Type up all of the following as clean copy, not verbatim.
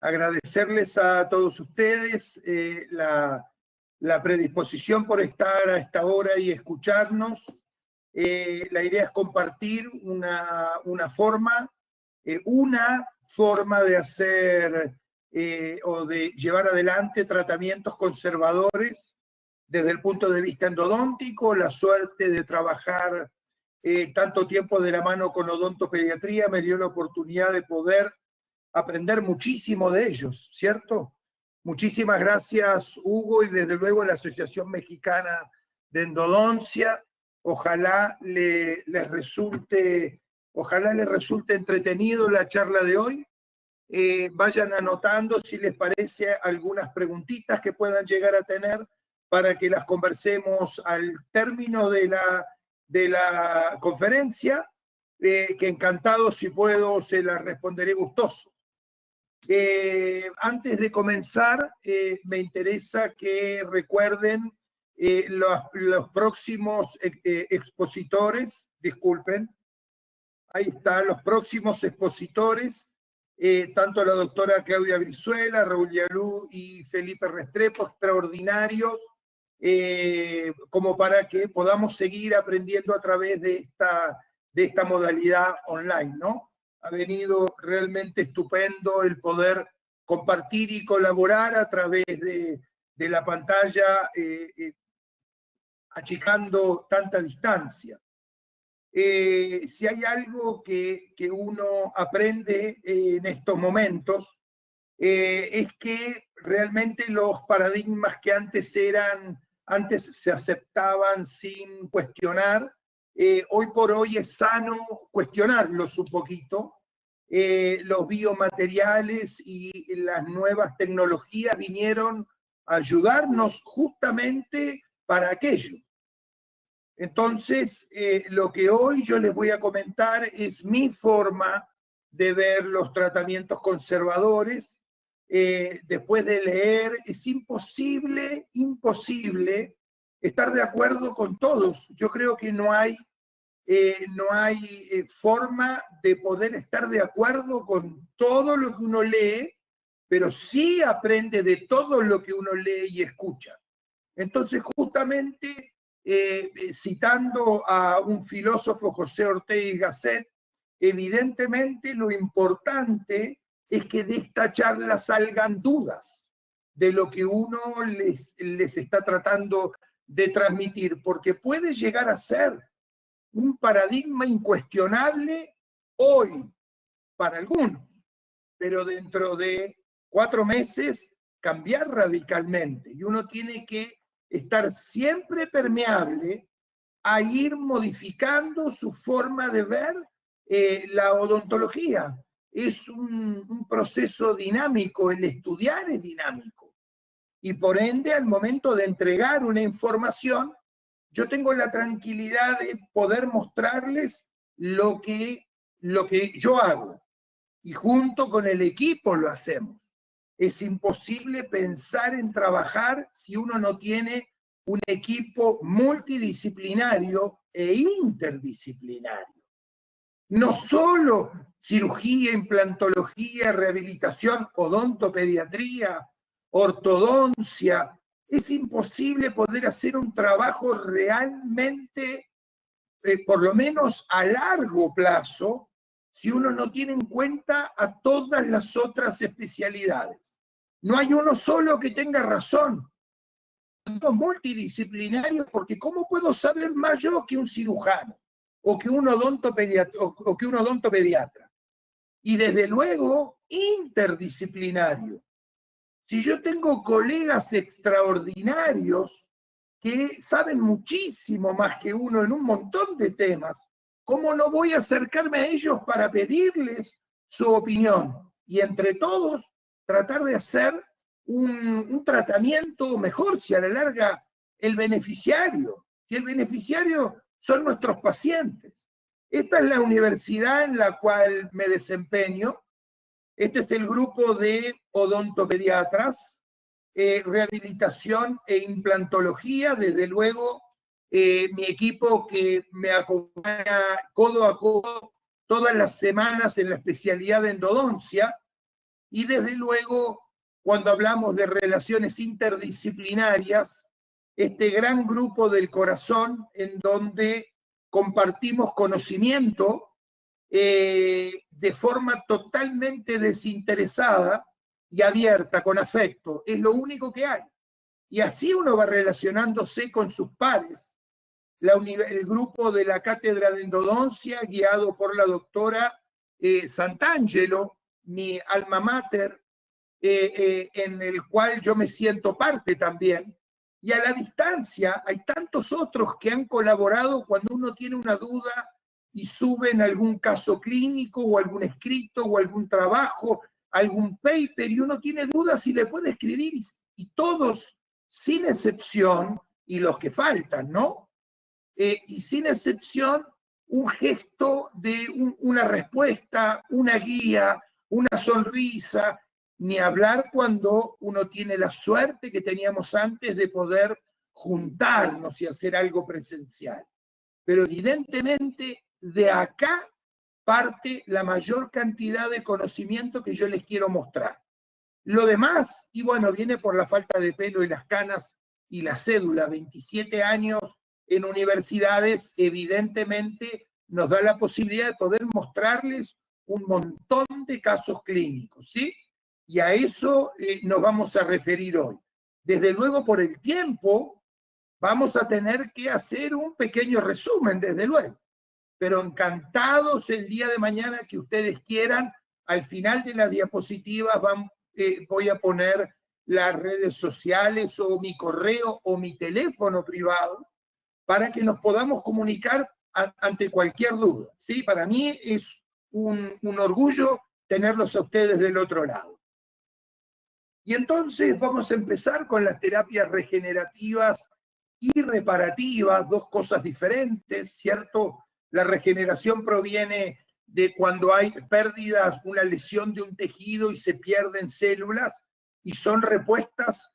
agradecerles a todos ustedes la predisposición por estar a esta hora y escucharnos. La idea es compartir una forma de hacer o de llevar adelante tratamientos conservadores desde el punto de vista endodóntico. La suerte de trabajar tanto tiempo de la mano con odontopediatría me dio la oportunidad de poder aprender muchísimo de ellos, ¿cierto? Muchísimas gracias, Hugo, y desde luego la Asociación Mexicana de Endodoncia. Ojalá les resulte entretenido la charla de hoy. Vayan anotando, si les parece, algunas preguntitas que puedan llegar a tener para que las conversemos al término de la conferencia, que encantado, si puedo, se las responderé gustoso. Antes de comenzar, me interesa que recuerden los próximos expositores, disculpen, ahí están los próximos expositores, tanto la doctora Claudia Brizuela, Raúl Yalú y Felipe Restrepo, extraordinarios, como para que podamos seguir aprendiendo a través de esta modalidad online, ¿no? Ha venido realmente estupendo el poder compartir y colaborar a través de la pantalla, achicando tanta distancia. Si hay algo que uno aprende en estos momentos, es que realmente los paradigmas que antes se aceptaban sin cuestionar, hoy por hoy es sano cuestionarlos un poquito. Los biomateriales y las nuevas tecnologías vinieron a ayudarnos justamente para aquello. Entonces, lo que hoy yo les voy a comentar es mi forma de ver los tratamientos conservadores. Después de leer, es imposible estar de acuerdo con todos. Yo creo que no hay forma de poder estar de acuerdo con todo lo que uno lee, pero sí aprende de todo lo que uno lee y escucha. Entonces, justamente, citando a un filósofo, José Ortega y Gasset, evidentemente lo importante es que de esta charla salgan dudas de lo que uno les está tratando de transmitir, porque puede llegar a ser un paradigma incuestionable hoy para algunos, pero dentro de 4 meses cambiar radicalmente, y uno tiene que estar siempre permeable a ir modificando su forma de ver la odontología. Es un proceso dinámico, el estudiar es dinámico, y por ende al momento de entregar una información, yo tengo la tranquilidad de poder mostrarles lo que yo hago, y junto con el equipo lo hacemos. Es imposible pensar en trabajar si uno no tiene un equipo multidisciplinario e interdisciplinario. No solo cirugía, implantología, rehabilitación, odontopediatría, ortodoncia. Es imposible poder hacer un trabajo realmente, por lo menos a largo plazo, si uno no tiene en cuenta a todas las otras especialidades. No hay uno solo que tenga razón. Somos multidisciplinarios, porque ¿cómo puedo saber más yo que un cirujano o que un odontopediatra? Y desde luego, interdisciplinario. Si yo tengo colegas extraordinarios que saben muchísimo más que uno en un montón de temas, ¿cómo no voy a acercarme a ellos para pedirles su opinión? Y entre todos tratar de hacer un tratamiento mejor, si a la larga el beneficiario son nuestros pacientes. Esta es la universidad en la cual me desempeño. Este es el grupo de odontopediatras, rehabilitación e implantología. Desde luego, mi equipo que me acompaña codo a codo todas las semanas en la especialidad de endodoncia, Y desde luego, cuando hablamos de relaciones interdisciplinarias, este gran grupo del corazón en donde compartimos conocimiento de forma totalmente desinteresada y abierta, con afecto. Es lo único que hay. Y así uno va relacionándose con sus pares. El grupo de la Cátedra de Endodoncia, guiado por la doctora Santangelo, mi alma mater, en el cual yo me siento parte también. Y a la distancia hay tantos otros que han colaborado cuando uno tiene una duda y suben algún caso clínico o algún escrito o algún trabajo, algún paper, y uno tiene dudas y le puede escribir, y todos, sin excepción, y los que faltan, ¿no? Y sin excepción, un gesto de una respuesta, una guía, una sonrisa, ni hablar cuando uno tiene la suerte que teníamos antes de poder juntarnos y hacer algo presencial. Pero evidentemente de acá parte la mayor cantidad de conocimiento que yo les quiero mostrar. Lo demás, y bueno, viene por la falta de pelo y las canas y la cédula, 27 años en universidades, evidentemente nos da la posibilidad de poder mostrarles un montón de casos clínicos, ¿sí? Y a eso nos vamos a referir hoy. Desde luego, por el tiempo, vamos a tener que hacer un pequeño resumen, desde luego. Pero encantados el día de mañana que ustedes quieran, al final de la diapositiva voy a poner las redes sociales o mi correo o mi teléfono privado para que nos podamos comunicar ante cualquier duda, ¿sí? Para mí es un orgullo tenerlos a ustedes del otro lado. Y entonces vamos a empezar con las terapias regenerativas y reparativas, dos cosas diferentes, ¿cierto? La regeneración proviene de cuando hay pérdidas, una lesión de un tejido y se pierden células y son repuestas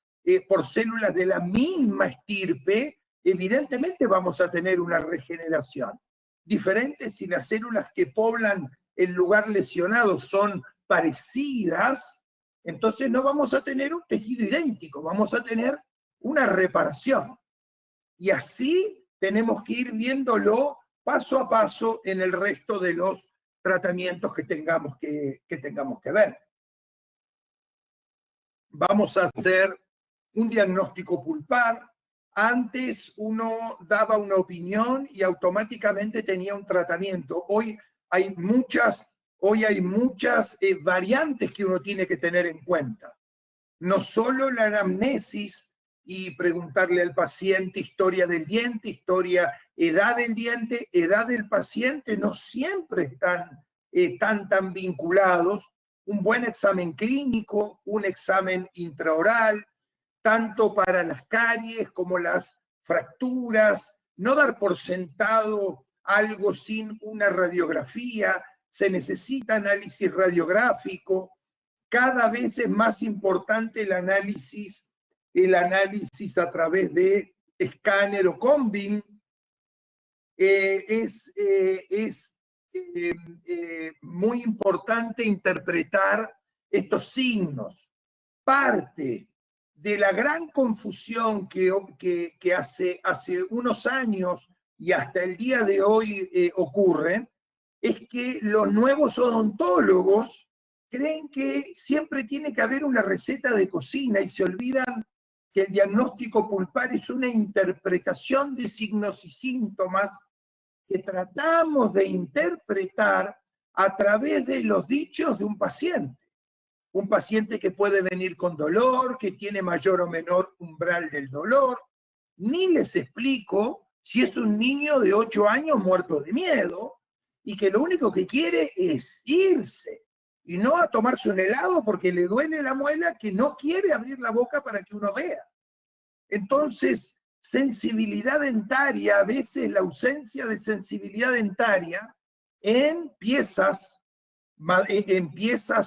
por células de la misma estirpe. Evidentemente vamos a tener una regeneración. Diferente si las células que poblan el lugar lesionado son parecidas, entonces no vamos a tener un tejido idéntico, vamos a tener una reparación. Y así tenemos que ir viéndolo paso a paso en el resto de los tratamientos que tengamos que ver. Vamos a hacer un diagnóstico pulpar. Antes uno daba una opinión y automáticamente tenía un tratamiento. Hoy hay muchas variantes que uno tiene que tener en cuenta. No solo la anamnesis y preguntarle al paciente historia del diente, edad del diente, edad del paciente, no siempre están tan vinculados. Un buen examen clínico, un examen intraoral, tanto para las caries como las fracturas, no dar por sentado algo sin una radiografía, se necesita análisis radiográfico, cada vez es más importante el análisis a través de escáner o combin. Es muy importante interpretar estos signos. Parte de la gran confusión que hace unos años y hasta el día de hoy ocurre, es que los nuevos odontólogos creen que siempre tiene que haber una receta de cocina y se olvidan que el diagnóstico pulpar es una interpretación de signos y síntomas que tratamos de interpretar a través de los dichos de un paciente. Un paciente que puede venir con dolor, que tiene mayor o menor umbral del dolor. Ni les explico si es un niño de 8 años muerto de miedo y que lo único que quiere es irse y no a tomarse un helado porque le duele la muela, que no quiere abrir la boca para que uno vea. Entonces, sensibilidad dentaria, a veces la ausencia de sensibilidad dentaria en piezas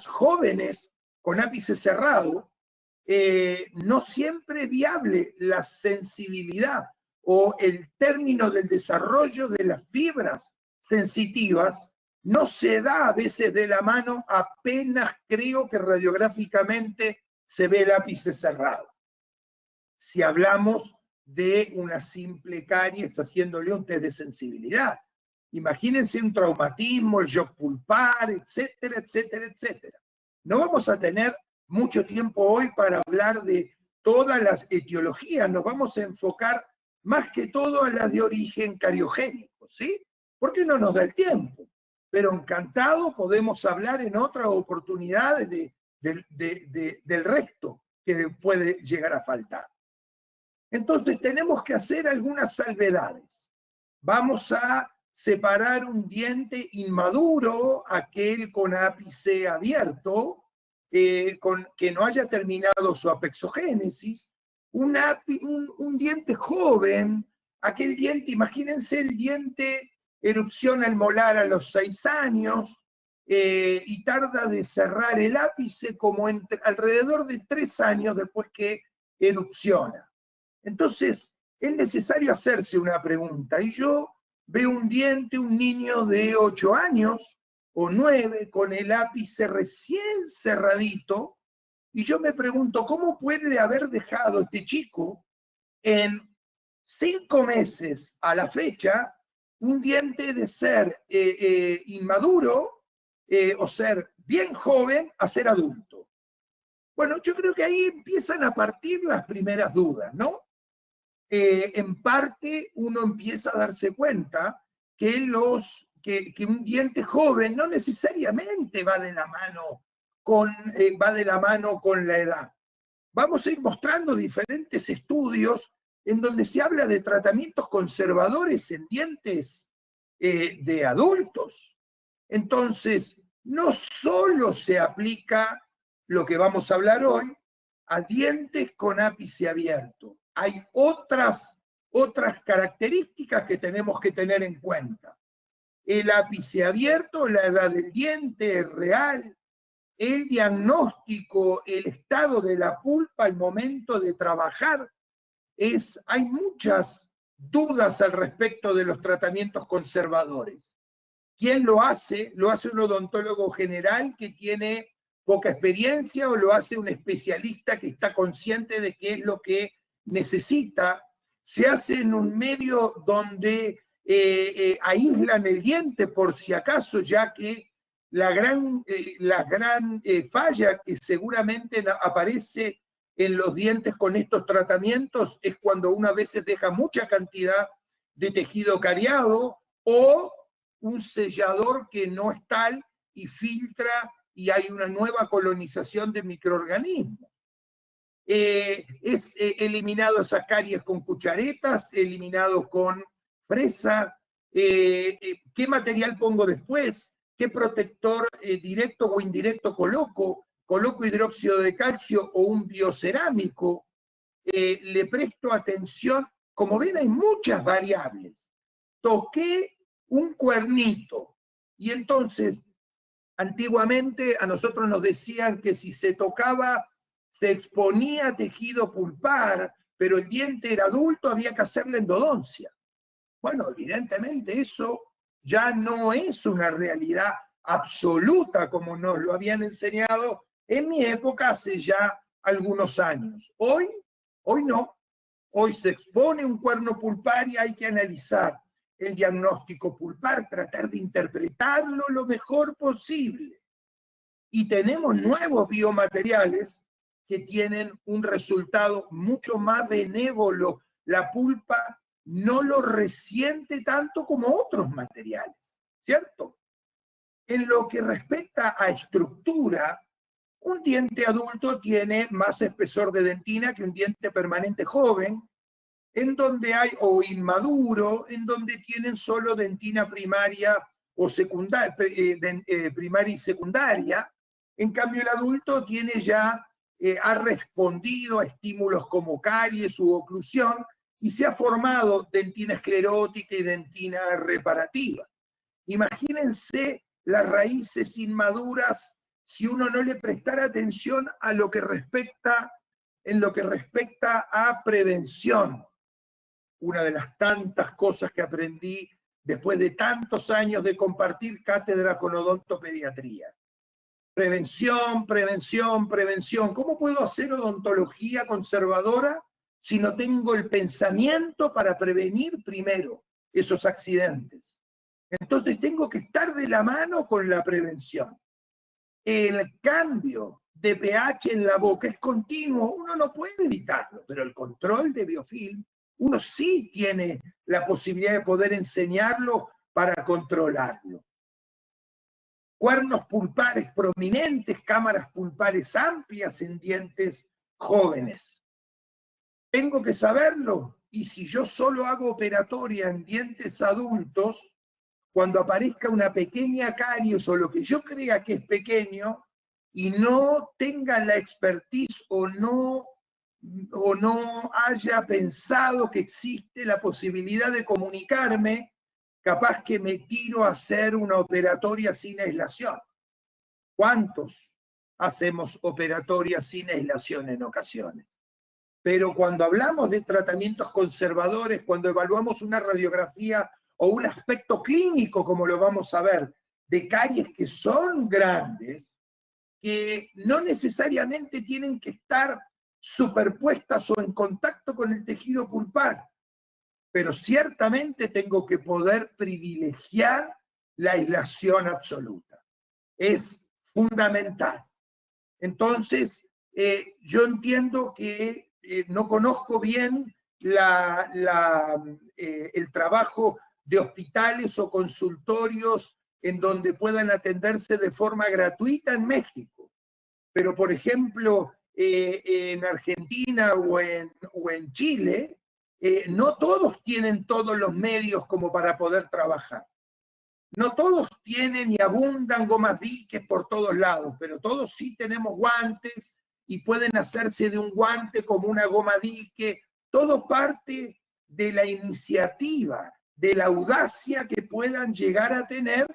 jóvenes con ápice cerrado, no siempre es viable la sensibilidad o el término del desarrollo de las fibras sensitivas no se da a veces de la mano, apenas creo que radiográficamente se ve el ápice cerrado. Si hablamos de una simple caries haciéndole un test de sensibilidad. Imagínense un traumatismo, el shock pulpar, etcétera, etcétera, etcétera. No vamos a tener mucho tiempo hoy para hablar de todas las etiologías, nos vamos a enfocar más que todo a las de origen cariogénico, ¿sí? Porque no nos da el tiempo, pero encantado podemos hablar en otras oportunidades del resto que puede llegar a faltar. Entonces tenemos que hacer algunas salvedades. Vamos a separar un diente inmaduro, aquel con ápice abierto, que no haya terminado su apexogénesis, un diente joven, aquel diente, imagínense el diente erupciona el molar a los 6 años y tarda de cerrar el ápice como alrededor de 3 años después que erupciona. Entonces, es necesario hacerse una pregunta, y yo veo un diente, un niño de 8 años o 9, con el ápice recién cerradito, y yo me pregunto, ¿cómo puede haber dejado este chico en 5 meses a la fecha un diente de ser inmaduro o ser bien joven a ser adulto? Bueno, yo creo que ahí empiezan a partir las primeras dudas, ¿no? En parte uno empieza a darse cuenta que un diente joven no necesariamente va de la mano con la edad. Vamos a ir mostrando diferentes estudios en donde se habla de tratamientos conservadores en dientes de adultos. Entonces, no solo se aplica lo que vamos a hablar hoy a dientes con ápice abierto. Hay otras características que tenemos que tener en cuenta. El ápice abierto, la edad del diente es real, el diagnóstico, el estado de la pulpa al momento de trabajar, hay muchas dudas al respecto de los tratamientos conservadores. ¿Quién lo hace? ¿Lo hace un odontólogo general que tiene poca experiencia o lo hace un especialista que está consciente de qué es lo que necesita? Se hace en un medio donde aíslan el diente por si acaso, ya que la gran falla que seguramente aparece en los dientes con estos tratamientos es cuando una veces deja mucha cantidad de tejido cariado o un sellador que no es tal y filtra y hay una nueva colonización de microorganismos. Es eliminado esas caries con cucharetas, eliminado con fresa. ¿Qué material pongo después? ¿Qué protector directo o indirecto coloco? ¿Coloco hidróxido de calcio o un biocerámico? Le presto atención. Como ven, hay muchas variables. Toqué un cuernito y entonces antiguamente a nosotros nos decían que si se tocaba se exponía tejido pulpar, pero el diente era adulto, había que hacerle endodoncia. Bueno, evidentemente eso ya no es una realidad absoluta como nos lo habían enseñado en mi época hace ya algunos años. Hoy no. Hoy se expone un cuerno pulpar y hay que analizar el diagnóstico pulpar, tratar de interpretarlo lo mejor posible. Y tenemos nuevos biomateriales que tienen un resultado mucho más benévolo. La pulpa no lo resiente tanto como otros materiales, ¿cierto? En lo que respecta a estructura, un diente adulto tiene más espesor de dentina que un diente permanente joven, en donde hay, o inmaduro, en donde tienen solo dentina primaria o secundaria, primaria y secundaria. En cambio, el adulto tiene ya, ha respondido a estímulos como caries u oclusión y se ha formado dentina esclerótica y dentina reparativa. Imagínense las raíces inmaduras si uno no le prestara atención a lo que respecta, en lo que respecta a prevención. Una de las tantas cosas que aprendí después de tantos años de compartir cátedra con odontopediatría. Prevención, prevención, prevención. ¿Cómo puedo hacer odontología conservadora si no tengo el pensamiento para prevenir primero esos accidentes? Entonces tengo que estar de la mano con la prevención. El cambio de pH en la boca es continuo, uno no puede evitarlo, pero el control de biofilm, uno sí tiene la posibilidad de poder enseñarlo para controlarlo. Cuernos pulpares prominentes, cámaras pulpares amplias en dientes jóvenes. Tengo que saberlo, y si yo solo hago operatoria en dientes adultos, cuando aparezca una pequeña caries o lo que yo crea que es pequeño, y no tenga la expertise o no haya pensado que existe la posibilidad de comunicarme, capaz que me tiro a hacer una operatoria sin aislación. ¿Cuántos hacemos operatoria sin aislación en ocasiones? Pero cuando hablamos de tratamientos conservadores, cuando evaluamos una radiografía o un aspecto clínico, como lo vamos a ver, de caries que son grandes, que no necesariamente tienen que estar superpuestas o en contacto con el tejido pulpar, pero ciertamente tengo que poder privilegiar la aislación absoluta. Es fundamental. Entonces, yo entiendo que no conozco bien el trabajo de hospitales o consultorios en donde puedan atenderse de forma gratuita en México. Pero, por ejemplo, en Argentina o en Chile, no todos tienen todos los medios como para poder trabajar. No todos tienen y abundan gomas diques por todos lados, pero todos sí tenemos guantes y pueden hacerse de un guante como una goma dique. Todo parte de la iniciativa, de la audacia que puedan llegar a tener,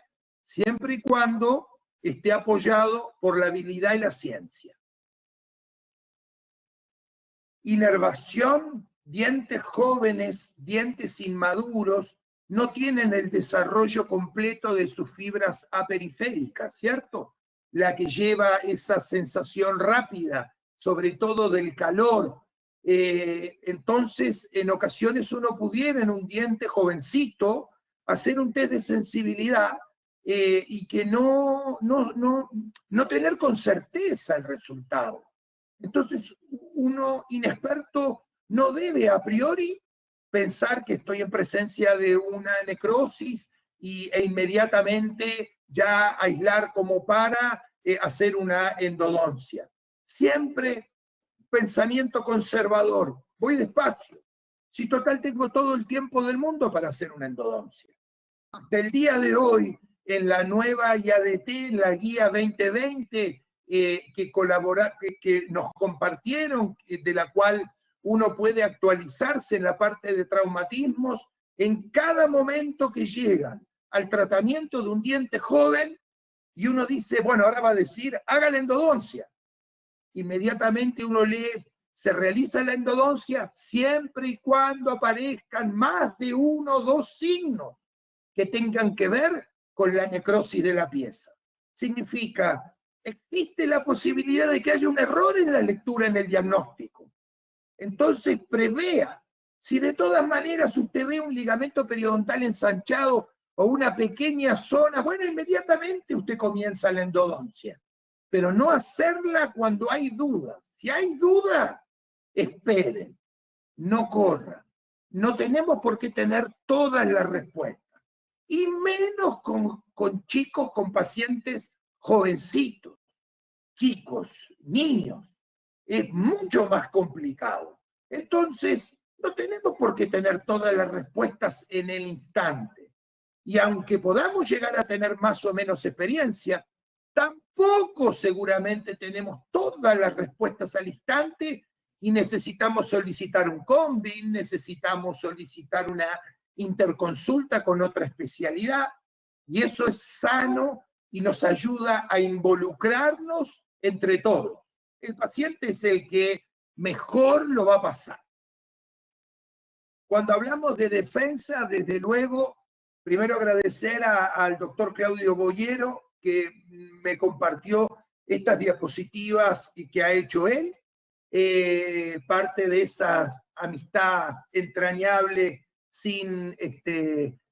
siempre y cuando esté apoyado por la habilidad y la ciencia. Inervación, dientes jóvenes, dientes inmaduros, no tienen el desarrollo completo de sus fibras aperiféricas, ¿cierto? La que lleva esa sensación rápida, sobre todo del calor. Entonces, en ocasiones uno pudiera en un diente jovencito hacer un test de sensibilidad y que no tener con certeza el resultado. Entonces, uno inexperto no debe a priori pensar que estoy en presencia de una necrosis e inmediatamente ya aislar como para hacer una endodoncia. Siempre pensamiento conservador, voy despacio. Si total tengo todo el tiempo del mundo para hacer una endodoncia. Hasta el día de hoy, en la nueva IADT, en la guía 2020, que nos compartieron, de la cual uno puede actualizarse en la parte de traumatismos, en cada momento que llegan al tratamiento de un diente joven, y uno dice, bueno, ahora va a decir, haga la endodoncia. Inmediatamente uno lee, se realiza la endodoncia siempre y cuando aparezcan más de 1 o 2 signos que tengan que ver con la necrosis de la pieza. Significa, existe la posibilidad de que haya un error en la lectura en el diagnóstico. Entonces prevea, si de todas maneras usted ve un ligamento periodontal ensanchado o una pequeña zona, bueno, inmediatamente usted comienza la endodoncia, pero no hacerla cuando hay dudas. Si hay duda, esperen, no corran. No tenemos por qué tener todas las respuestas, y menos con chicos, con pacientes jovencitos, chicos, niños. Es mucho más complicado. Entonces, no tenemos por qué tener todas las respuestas en el instante. Y aunque podamos llegar a tener más o menos experiencia, tampoco seguramente tenemos todas las respuestas al instante y necesitamos solicitar un combi, necesitamos solicitar una interconsulta con otra especialidad, y eso es sano y nos ayuda a involucrarnos entre todos. El paciente es el que mejor lo va a pasar. Cuando hablamos de defensa, desde luego, Primero agradecer al doctor Claudio Boyero, que me compartió estas diapositivas y que ha hecho él, parte de esa amistad entrañable sin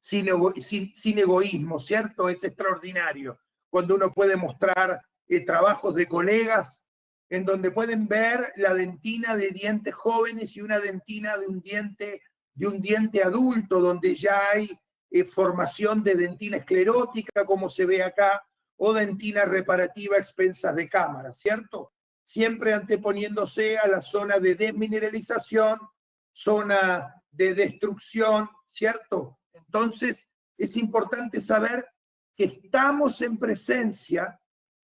egoísmo, ¿cierto? Es extraordinario cuando uno puede mostrar trabajos de colegas en donde pueden ver la dentina de dientes jóvenes y una dentina de un diente adulto, donde ya hay formación de dentina esclerótica, como se ve acá, o dentina reparativa a expensas de cámara, ¿cierto? Siempre anteponiéndose a la zona de desmineralización, zona de destrucción, ¿cierto? Entonces, es importante saber que estamos en presencia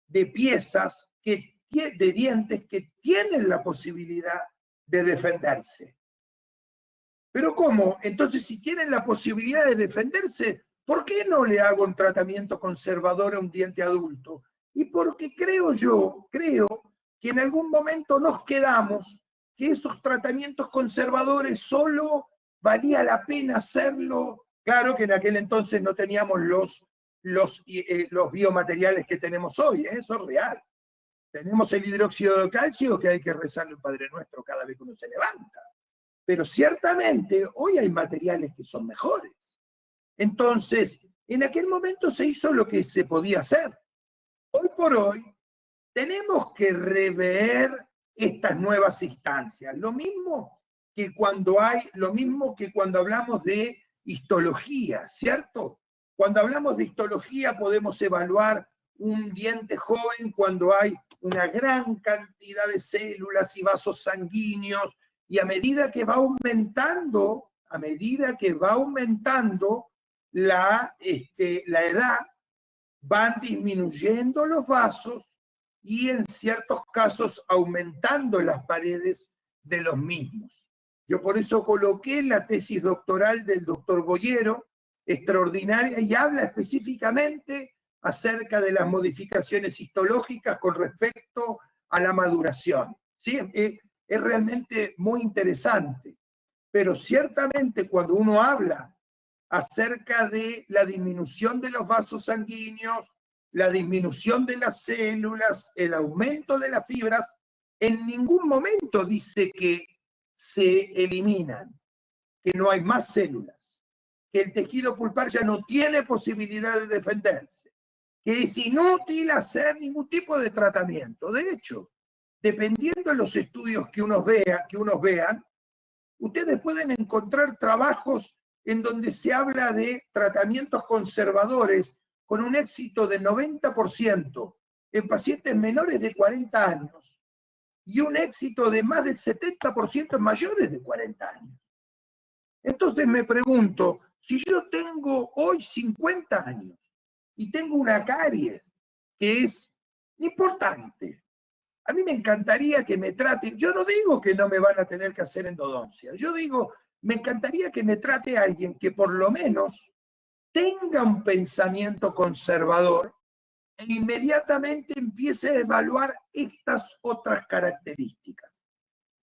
de piezas, de dientes que tienen la posibilidad de defenderse. ¿Pero cómo? Entonces, si tienen la posibilidad de defenderse, ¿por qué no le hago un tratamiento conservador a un diente adulto? Y porque creo que en algún momento nos quedamos que esos tratamientos conservadores solo valía la pena hacerlo. Claro que en aquel entonces no teníamos los biomateriales que tenemos hoy, eso es real. Tenemos el hidróxido de calcio que hay que rezarle el Padre Nuestro cada vez que uno se levanta. Pero ciertamente hoy hay materiales que son mejores. Entonces, en aquel momento se hizo lo que se podía hacer. Hoy por hoy tenemos que rever estas nuevas instancias. Lo mismo que cuando hablamos de histología, ¿cierto? Cuando hablamos de histología podemos evaluar un diente joven cuando hay una gran cantidad de células y vasos sanguíneos, y a medida que va aumentando la edad, van disminuyendo los vasos y en ciertos casos aumentando las paredes de los mismos. Yo por eso coloqué la tesis doctoral del doctor Boyero, extraordinaria, y habla específicamente acerca de las modificaciones histológicas con respecto a la maduración. ¿Sí? Es realmente muy interesante, pero ciertamente cuando uno habla acerca de la disminución de los vasos sanguíneos, la disminución de las células, el aumento de las fibras, en ningún momento dice que se eliminan, que no hay más células, que el tejido pulpar ya no tiene posibilidad de defenderse, que es inútil hacer ningún tipo de tratamiento. De hecho, dependiendo de los estudios que unos vean, ustedes pueden encontrar trabajos en donde se habla de tratamientos conservadores con un éxito de 90% en pacientes menores de 40 años y un éxito de más del 70% en mayores de 40 años. Entonces me pregunto, si yo tengo hoy 50 años y tengo una caries que es importante, a mí me encantaría que me traten. Yo no digo que no me van a tener que hacer endodoncia. Yo digo, me encantaría que me trate a alguien que por lo menos tenga un pensamiento conservador e inmediatamente empiece a evaluar estas otras características.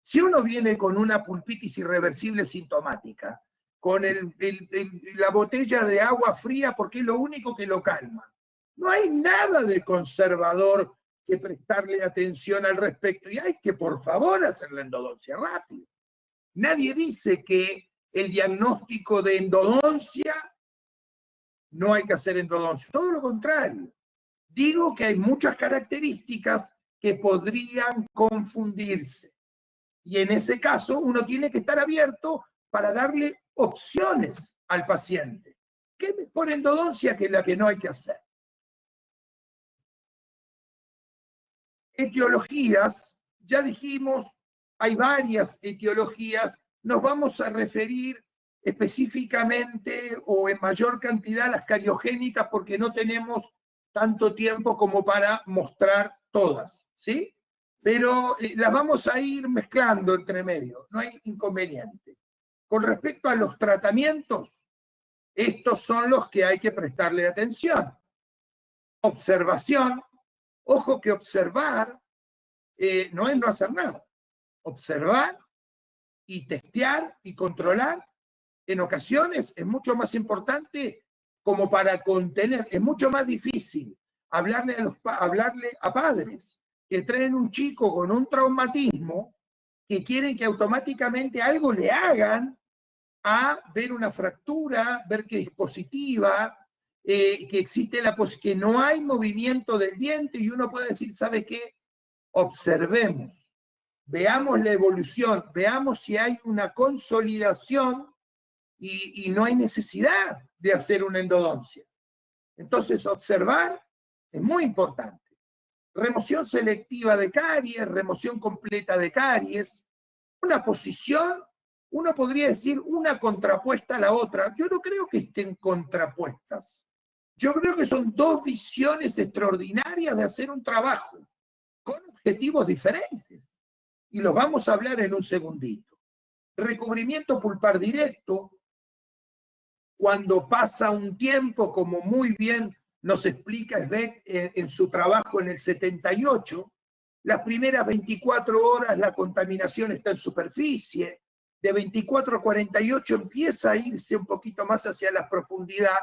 Si uno viene con una pulpitis irreversible sintomática, con la botella de agua fría porque es lo único que lo calma, no hay nada de conservador que prestarle atención al respecto, y hay que, por favor, hacer la endodoncia rápido. Nadie dice que el diagnóstico de endodoncia no hay que hacer endodoncia, todo lo contrario. Digo que hay muchas características que podrían confundirse, y en ese caso uno tiene que estar abierto para darle opciones al paciente. ¿Qué mejor endodoncia que la que no hay que hacer? Etiologías, ya dijimos, hay varias etiologías, nos vamos a referir específicamente o en mayor cantidad a las cariogénicas porque no tenemos tanto tiempo como para mostrar todas, ¿sí? Pero las vamos a ir mezclando entre medio, no hay inconveniente. Con respecto a los tratamientos, estos son los que hay que prestarle atención. Observación. Ojo que observar no es no hacer nada. Observar y testear y controlar en ocasiones es mucho más importante como para contener. Es mucho más difícil hablarle a padres que traen un chico con un traumatismo, que quieren que automáticamente algo le hagan, a ver una fractura, ver que es positiva, que existe que no hay movimiento del diente, y uno puede decir, ¿sabe qué? Observemos, veamos la evolución, veamos si hay una consolidación y no hay necesidad de hacer una endodoncia. Entonces, observar es muy importante. Remoción selectiva de caries, remoción completa de caries, una posición, uno podría decir una contrapuesta a la otra. Yo no creo que estén contrapuestas. Yo creo que son dos visiones extraordinarias de hacer un trabajo con objetivos diferentes. Y los vamos a hablar en un segundito. Recubrimiento pulpar directo, cuando pasa un tiempo, como muy bien nos explica Sveck en su trabajo en el 78, las primeras 24 horas la contaminación está en superficie, de 24 a 48 empieza a irse un poquito más hacia la profundidad,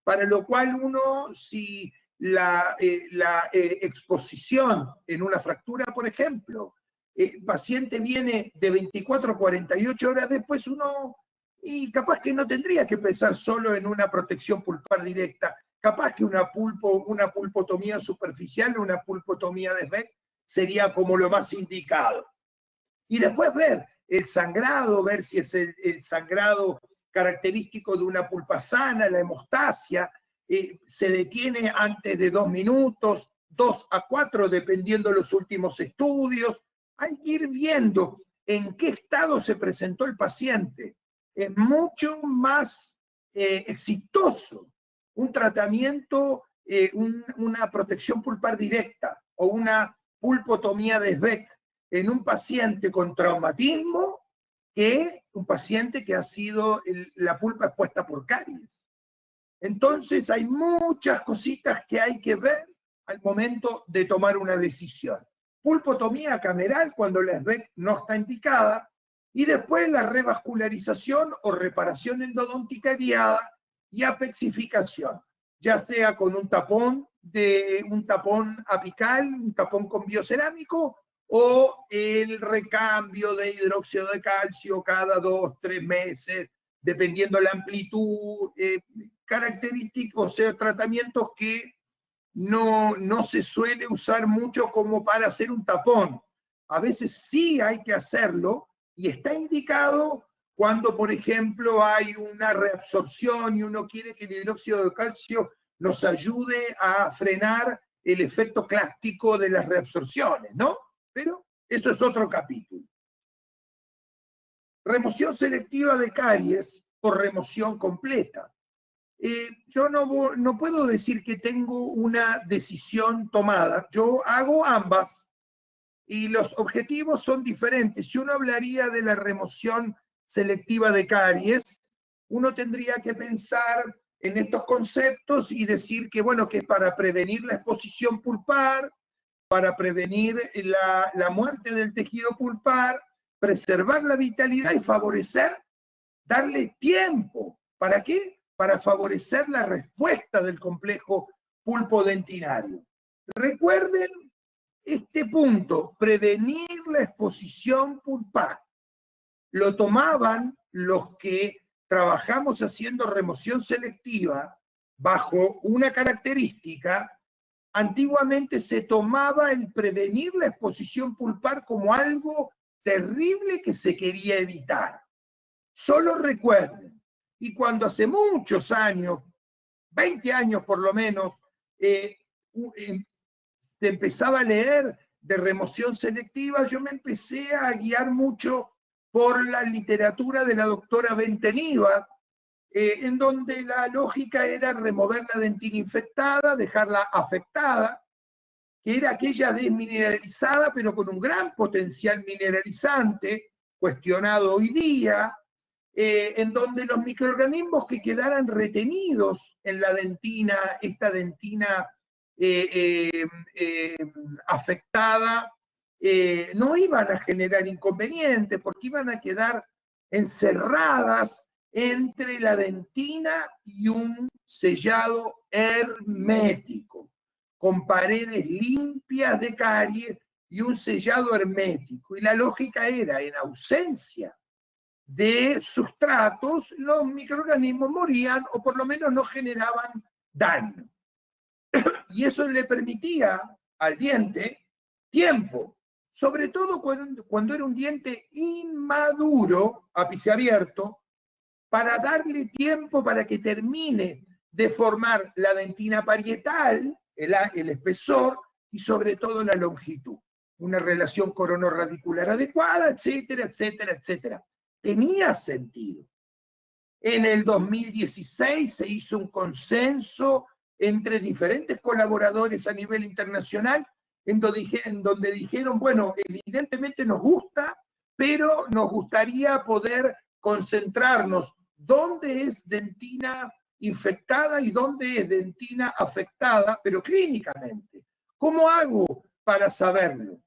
para lo cual uno, si la exposición en una fractura, por ejemplo, el paciente viene de 24 a 48 horas después, uno, y capaz que no tendría que pensar solo en una protección pulpar directa, capaz que una pulpotomía superficial o una pulpotomía de Sveck sería como lo más indicado. Y después ver el sangrado, ver si es el sangrado característico de una pulpa sana, la hemostasia, se detiene antes de 2 minutos, 2 a 4, dependiendo de los últimos estudios. Hay que ir viendo en qué estado se presentó el paciente. Es mucho más exitoso un tratamiento, una protección pulpar directa o una pulpotomía de Sveck en un paciente con traumatismo que un paciente que ha sido la pulpa expuesta por caries. Entonces hay muchas cositas que hay que ver al momento de tomar una decisión. Pulpotomía cameral cuando la Sveck no está indicada, y después la revascularización o reparación endodóntica guiada y apexificación, ya sea con un tapón apical, un tapón con biocerámico, o el recambio de hidróxido de calcio cada 2 o 3 meses, dependiendo la amplitud, característicos, o sea, tratamientos que no se suele usar mucho como para hacer un tapón. A veces sí hay que hacerlo, y está indicado cuando, por ejemplo, hay una reabsorción y uno quiere que el hidróxido de calcio nos ayude a frenar el efecto clástico de las reabsorciones, ¿no? Pero eso es otro capítulo. Remoción selectiva de caries o remoción completa. Yo no puedo decir que tengo una decisión tomada. Yo hago ambas y los objetivos son diferentes. Si uno hablaría de la remoción selectiva de caries, uno tendría que pensar en estos conceptos y decir que, bueno, que para prevenir la exposición pulpar, para prevenir la muerte del tejido pulpar, preservar la vitalidad y favorecer, darle tiempo. ¿Para qué? Para favorecer la respuesta del complejo pulpodentinario. Recuerden este punto, prevenir la exposición pulpar. Lo tomaban los que trabajamos haciendo remoción selectiva bajo una característica. Antiguamente se tomaba el prevenir la exposición pulpar como algo terrible que se quería evitar. Solo recuerden, y cuando hace muchos años, 20 años por lo menos, se empezaba a leer de remoción selectiva, yo me empecé a guiar mucho por la literatura de la doctora Benteneva, en donde la lógica era remover la dentina infectada, dejarla afectada, que era aquella desmineralizada, pero con un gran potencial mineralizante, cuestionado hoy día, en donde los microorganismos que quedaran retenidos en la dentina, esta dentina afectada, no iban a generar inconvenientes porque iban a quedar encerradas entre la dentina y un sellado hermético, con paredes limpias de caries y un sellado hermético. Y la lógica era, en ausencia de sustratos, los microorganismos morían o por lo menos no generaban daño. Y eso le permitía al diente tiempo, sobre todo cuando era un diente inmaduro, ápice abierto, para darle tiempo para que termine de formar la dentina parietal, el espesor y sobre todo la longitud. Una relación coronorradicular adecuada, etcétera, etcétera, etcétera. Tenía sentido. En el 2016 se hizo un consenso entre diferentes colaboradores a nivel internacional en donde dijeron, bueno, evidentemente nos gusta, pero nos gustaría poder concentrarnos dónde es dentina infectada y dónde es dentina afectada, pero clínicamente. ¿Cómo hago para saberlo?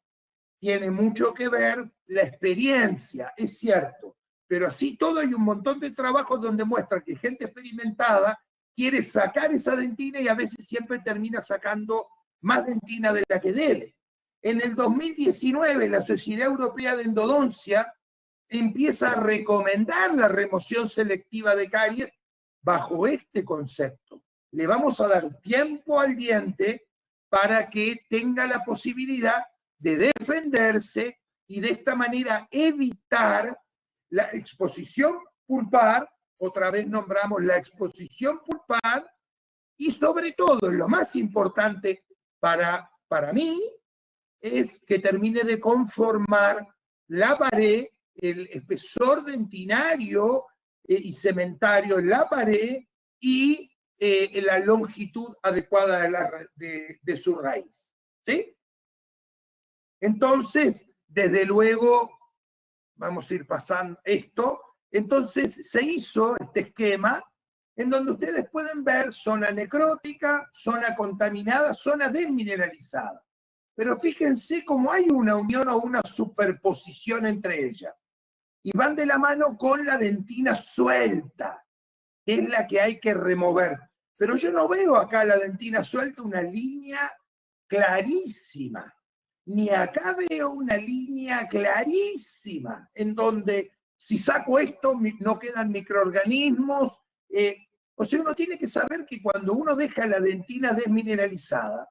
Tiene mucho que ver la experiencia, es cierto, pero así todo hay un montón de trabajos donde muestra que gente experimentada quiere sacar esa dentina y a veces siempre termina sacando más dentina de la que debe. En el 2019, la Sociedad Europea de Endodoncia empieza a recomendar la remoción selectiva de caries bajo este concepto. Le vamos a dar tiempo al diente para que tenga la posibilidad de defenderse y de esta manera evitar la exposición pulpar, otra vez nombramos la exposición pulpar, y sobre todo, lo más importante para mí, es que termine de conformar la pared, el espesor dentinario y cementario en la pared y la longitud adecuada de su raíz. ¿Sí? Entonces, desde luego, vamos a ir pasando esto. Entonces se hizo este esquema en donde ustedes pueden ver zona necrótica, zona contaminada, zona desmineralizada. Pero fíjense cómo hay una unión o una superposición entre ellas. Y van de la mano con la dentina suelta, que es la que hay que remover. Pero yo no veo acá la dentina suelta una línea clarísima. Ni acá veo una línea clarísima en donde si saco esto no quedan microorganismos. O sea, uno tiene que saber que cuando uno deja la dentina desmineralizada,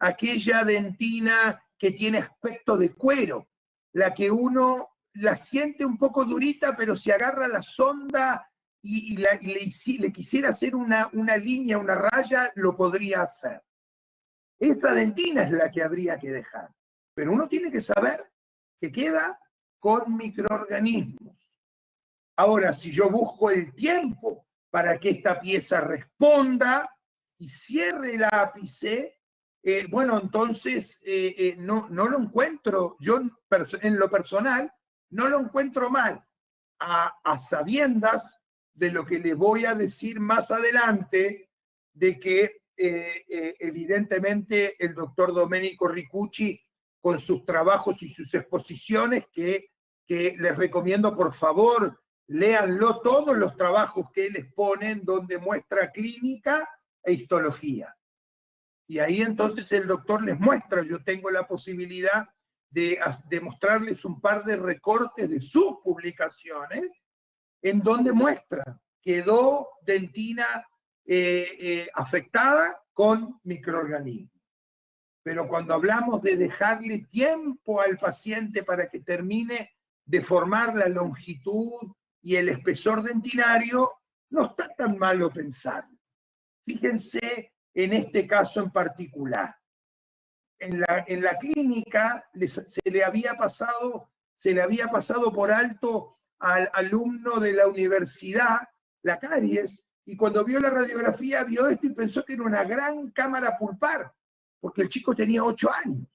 aquella dentina que tiene aspecto de cuero, la que uno la siente un poco durita, pero si agarra la sonda y le quisiera hacer una línea, una raya, lo podría hacer. Esta dentina es la que habría que dejar. Pero uno tiene que saber que queda con microorganismos. Ahora, si yo busco el tiempo para que esta pieza responda y cierre el ápice, bueno, entonces no lo encuentro, yo en lo personal, no lo encuentro mal, a sabiendas de lo que les voy a decir más adelante, de que evidentemente el doctor Domenico Ricucci, con sus trabajos y sus exposiciones, que les recomiendo por favor, léanlo todos los trabajos que él expone, donde muestra clínica e histología. Y ahí entonces el doctor les muestra, yo tengo la posibilidad de mostrarles un par de recortes de sus publicaciones, en donde muestra, quedó dentina afectada con microorganismos. Pero cuando hablamos de dejarle tiempo al paciente para que termine de formar la longitud y el espesor dentinario, no está tan malo pensarlo. Fíjense en este caso en particular. En la clínica se le había pasado por alto al alumno de la universidad la caries, y cuando vio la radiografía vio esto y pensó que era una gran cámara pulpar, porque el chico tenía 8 años.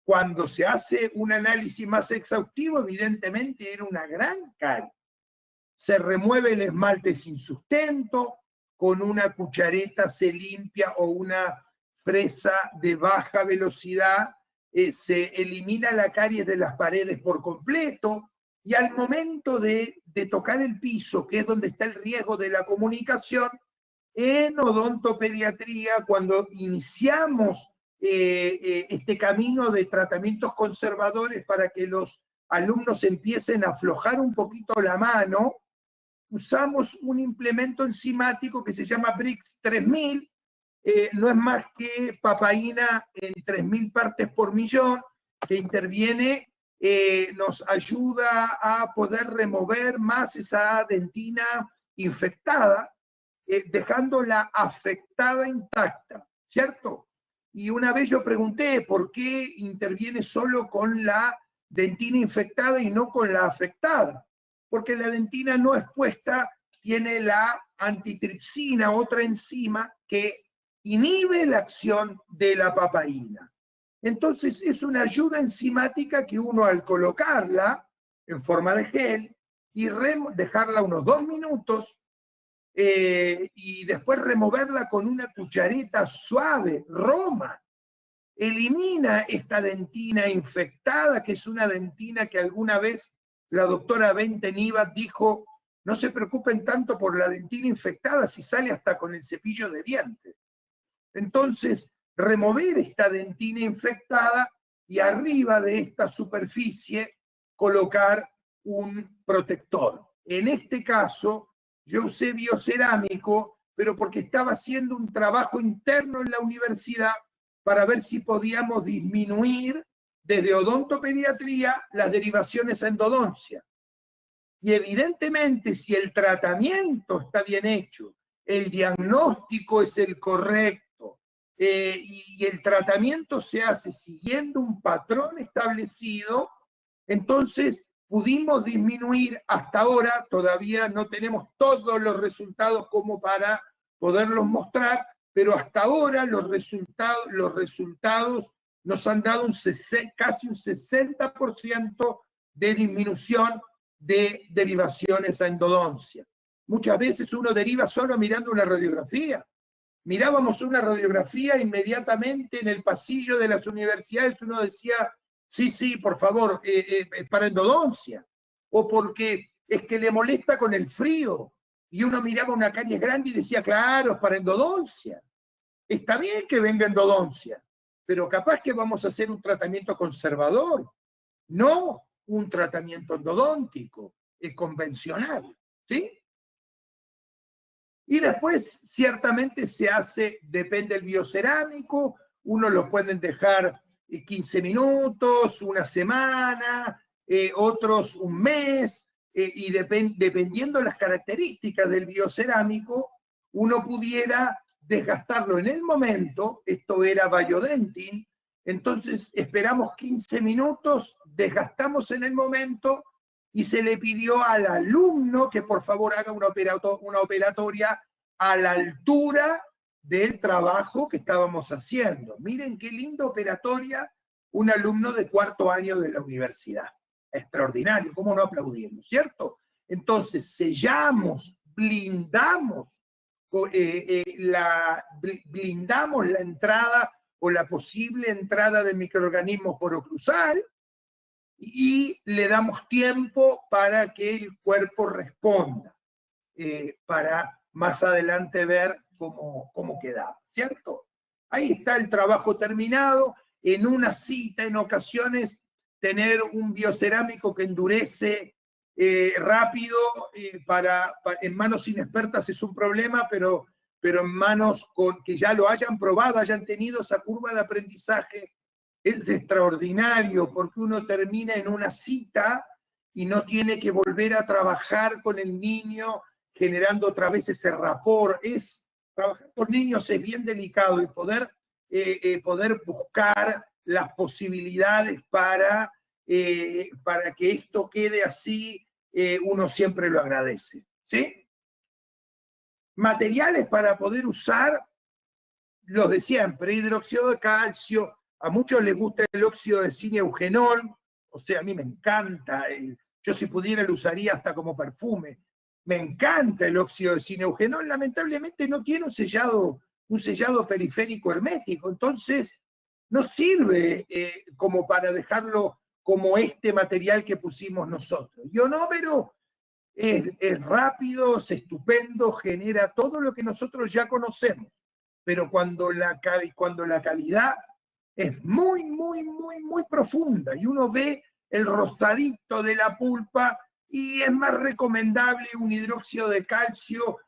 Cuando se hace un análisis más exhaustivo, evidentemente era una gran caries. Se remueve el esmalte sin sustento, con una cuchareta se limpia o una fresa de baja velocidad, se elimina la caries de las paredes por completo, y al momento de tocar el piso, que es donde está el riesgo de la comunicación, en odontopediatría, cuando iniciamos este camino de tratamientos conservadores para que los alumnos empiecen a aflojar un poquito la mano, usamos un implemento enzimático que se llama Brix 3000, no es más que papaína en 3000 partes por millón, que interviene, nos ayuda a poder remover más esa dentina infectada, dejándola afectada intacta, ¿cierto? Y una vez yo pregunté por qué interviene solo con la dentina infectada y no con la afectada. Porque la dentina no expuesta tiene la antitripsina, otra enzima que inhibe la acción de la papaína. Entonces es una ayuda enzimática que uno al colocarla en forma de gel y dejarla unos 2 minutos, y después removerla con una cuchareta suave, roma, elimina esta dentina infectada, que es una dentina que alguna vez la doctora Benten-Ibat dijo, no se preocupen tanto por la dentina infectada si sale hasta con el cepillo de dientes. Entonces, remover esta dentina infectada y arriba de esta superficie colocar un protector. En este caso, yo usé biocerámico, pero porque estaba haciendo un trabajo interno en la universidad para ver si podíamos disminuir desde odontopediatría las derivaciones a endodoncia. Y evidentemente, si el tratamiento está bien hecho, el diagnóstico es el correcto, y el tratamiento se hace siguiendo un patrón establecido, entonces pudimos disminuir. Hasta ahora todavía no tenemos todos los resultados como para poderlos mostrar, pero hasta ahora los resultados nos han dado casi un 60% de disminución de derivaciones a endodoncia. Muchas veces uno deriva solo mirando una radiografía. Mirábamos una radiografía inmediatamente en el pasillo de las universidades, uno decía, sí, por favor, para endodoncia, o porque es que le molesta con el frío, y uno miraba una caries grande y decía, claro, es para endodoncia. Está bien que venga endodoncia, pero capaz que vamos a hacer un tratamiento conservador, no un tratamiento endodóntico, convencional, ¿sí? Y después, ciertamente, se hace, depende del biocerámico, uno lo pueden dejar 15 minutos, una semana, otros un mes, y dependiendo de las características del biocerámico, uno pudiera desgastarlo en el momento. Esto era Biodentin, entonces esperamos 15 minutos, desgastamos en el momento, y se le pidió al alumno que por favor haga una operatoria a la altura del trabajo que estábamos haciendo. Miren qué linda operatoria, un alumno de 4º año de la universidad. Extraordinario, ¿cómo no aplaudimos, cierto? Entonces sellamos, blindamos la entrada o la posible entrada de microorganismos por oclusal, y le damos tiempo para que el cuerpo responda, para más adelante ver cómo queda, ¿cierto? Ahí está el trabajo terminado. En una cita, en ocasiones, tener un biocerámico que endurece rápido, en manos inexpertas es un problema, pero en manos que ya lo hayan probado, hayan tenido esa curva de aprendizaje, es extraordinario, porque uno termina en una cita y no tiene que volver a trabajar con el niño generando otra vez ese rapport. Trabajar con niños es bien delicado, y poder buscar las posibilidades para que esto quede así, uno siempre lo agradece, ¿sí? Materiales para poder usar los de siempre: hidróxido de calcio. A muchos les gusta el óxido de zinc-eugenol, o sea, a mí me encanta. Yo si pudiera lo usaría hasta como perfume. Me encanta el óxido de zinc-eugenol. Lamentablemente no tiene un sellado periférico hermético, entonces no sirve como para dejarlo como este material que pusimos nosotros. Ionómero es rápido, es estupendo, genera todo lo que nosotros ya conocemos, pero cuando la calidad es muy, muy, muy, muy profunda y uno ve el rosadito de la pulpa, y es más recomendable un hidróxido de calcio,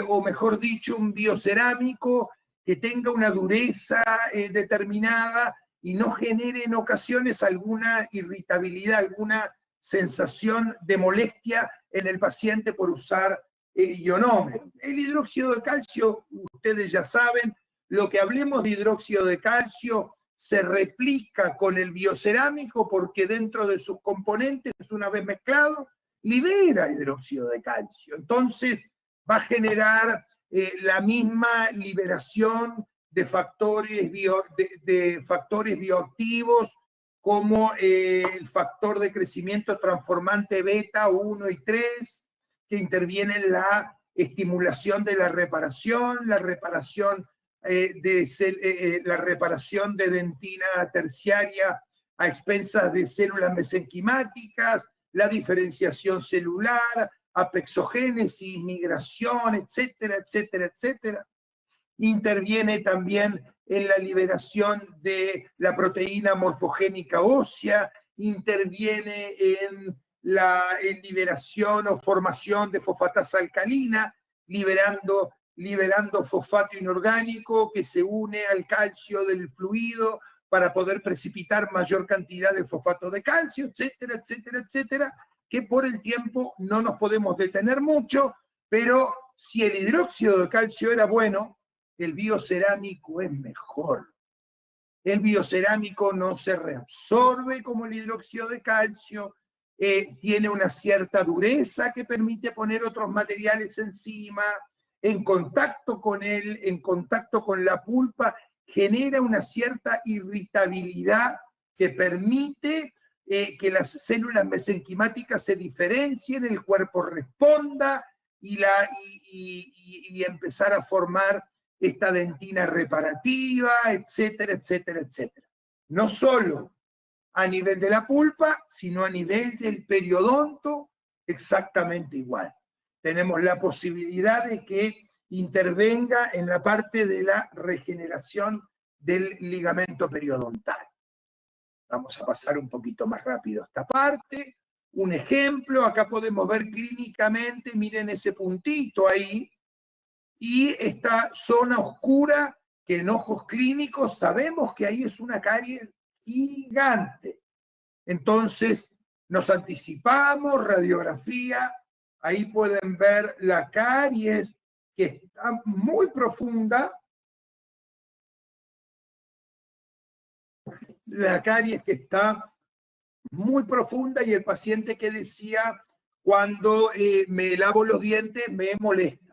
o mejor dicho, un biocerámico que tenga una dureza determinada y no genere en ocasiones alguna irritabilidad, alguna sensación de molestia en el paciente por usar ionómero. El hidróxido de calcio, ustedes ya saben, lo que hablemos de hidróxido de calcio se replica con el biocerámico porque dentro de sus componentes, una vez mezclado, libera hidróxido de calcio. Entonces va a generar la misma liberación de factores, factores bioactivos como el factor de crecimiento transformante beta 1 y 3, que interviene en la estimulación de la reparación de dentina terciaria a expensas de células mesenquimáticas, la diferenciación celular, apexogénesis, migración, etcétera, etcétera, etcétera. Interviene también en la liberación de la proteína morfogénica ósea, interviene en la liberación o formación de fosfatasa alcalina, liberando fosfato inorgánico que se une al calcio del fluido para poder precipitar mayor cantidad de fosfato de calcio, etcétera, etcétera, etcétera, que por el tiempo no nos podemos detener mucho, pero si el hidróxido de calcio era bueno, el biocerámico es mejor. El biocerámico no se reabsorbe como el hidróxido de calcio, tiene una cierta dureza que permite poner otros materiales encima, en contacto con él, en contacto con la pulpa, genera una cierta irritabilidad que permite que las células mesenquimáticas se diferencien, el cuerpo responda y empezar a formar esta dentina reparativa, etcétera, etcétera, etcétera. No solo a nivel de la pulpa, sino a nivel del periodonto, exactamente igual. Tenemos la posibilidad de que intervenga en la parte de la regeneración del ligamento periodontal. Vamos a pasar un poquito más rápido esta parte. Un ejemplo, acá podemos ver clínicamente, miren ese puntito ahí, y esta zona oscura que en ojos clínicos sabemos que ahí es una caries gigante. Entonces nos anticipamos, radiografía, ahí pueden ver la caries que está muy profunda, la caries que está muy profunda, y el paciente que decía, cuando me lavo los dientes me molesta.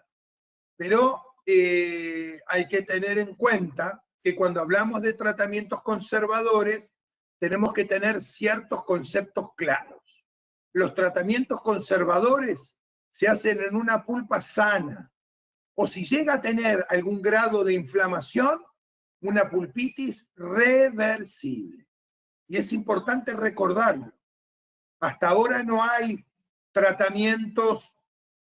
Pero hay que tener en cuenta que cuando hablamos de tratamientos conservadores, tenemos que tener ciertos conceptos claros. Los tratamientos conservadores se hacen en una pulpa sana, o si llega a tener algún grado de inflamación, una pulpitis reversible. Y es importante recordarlo. Hasta ahora no hay tratamientos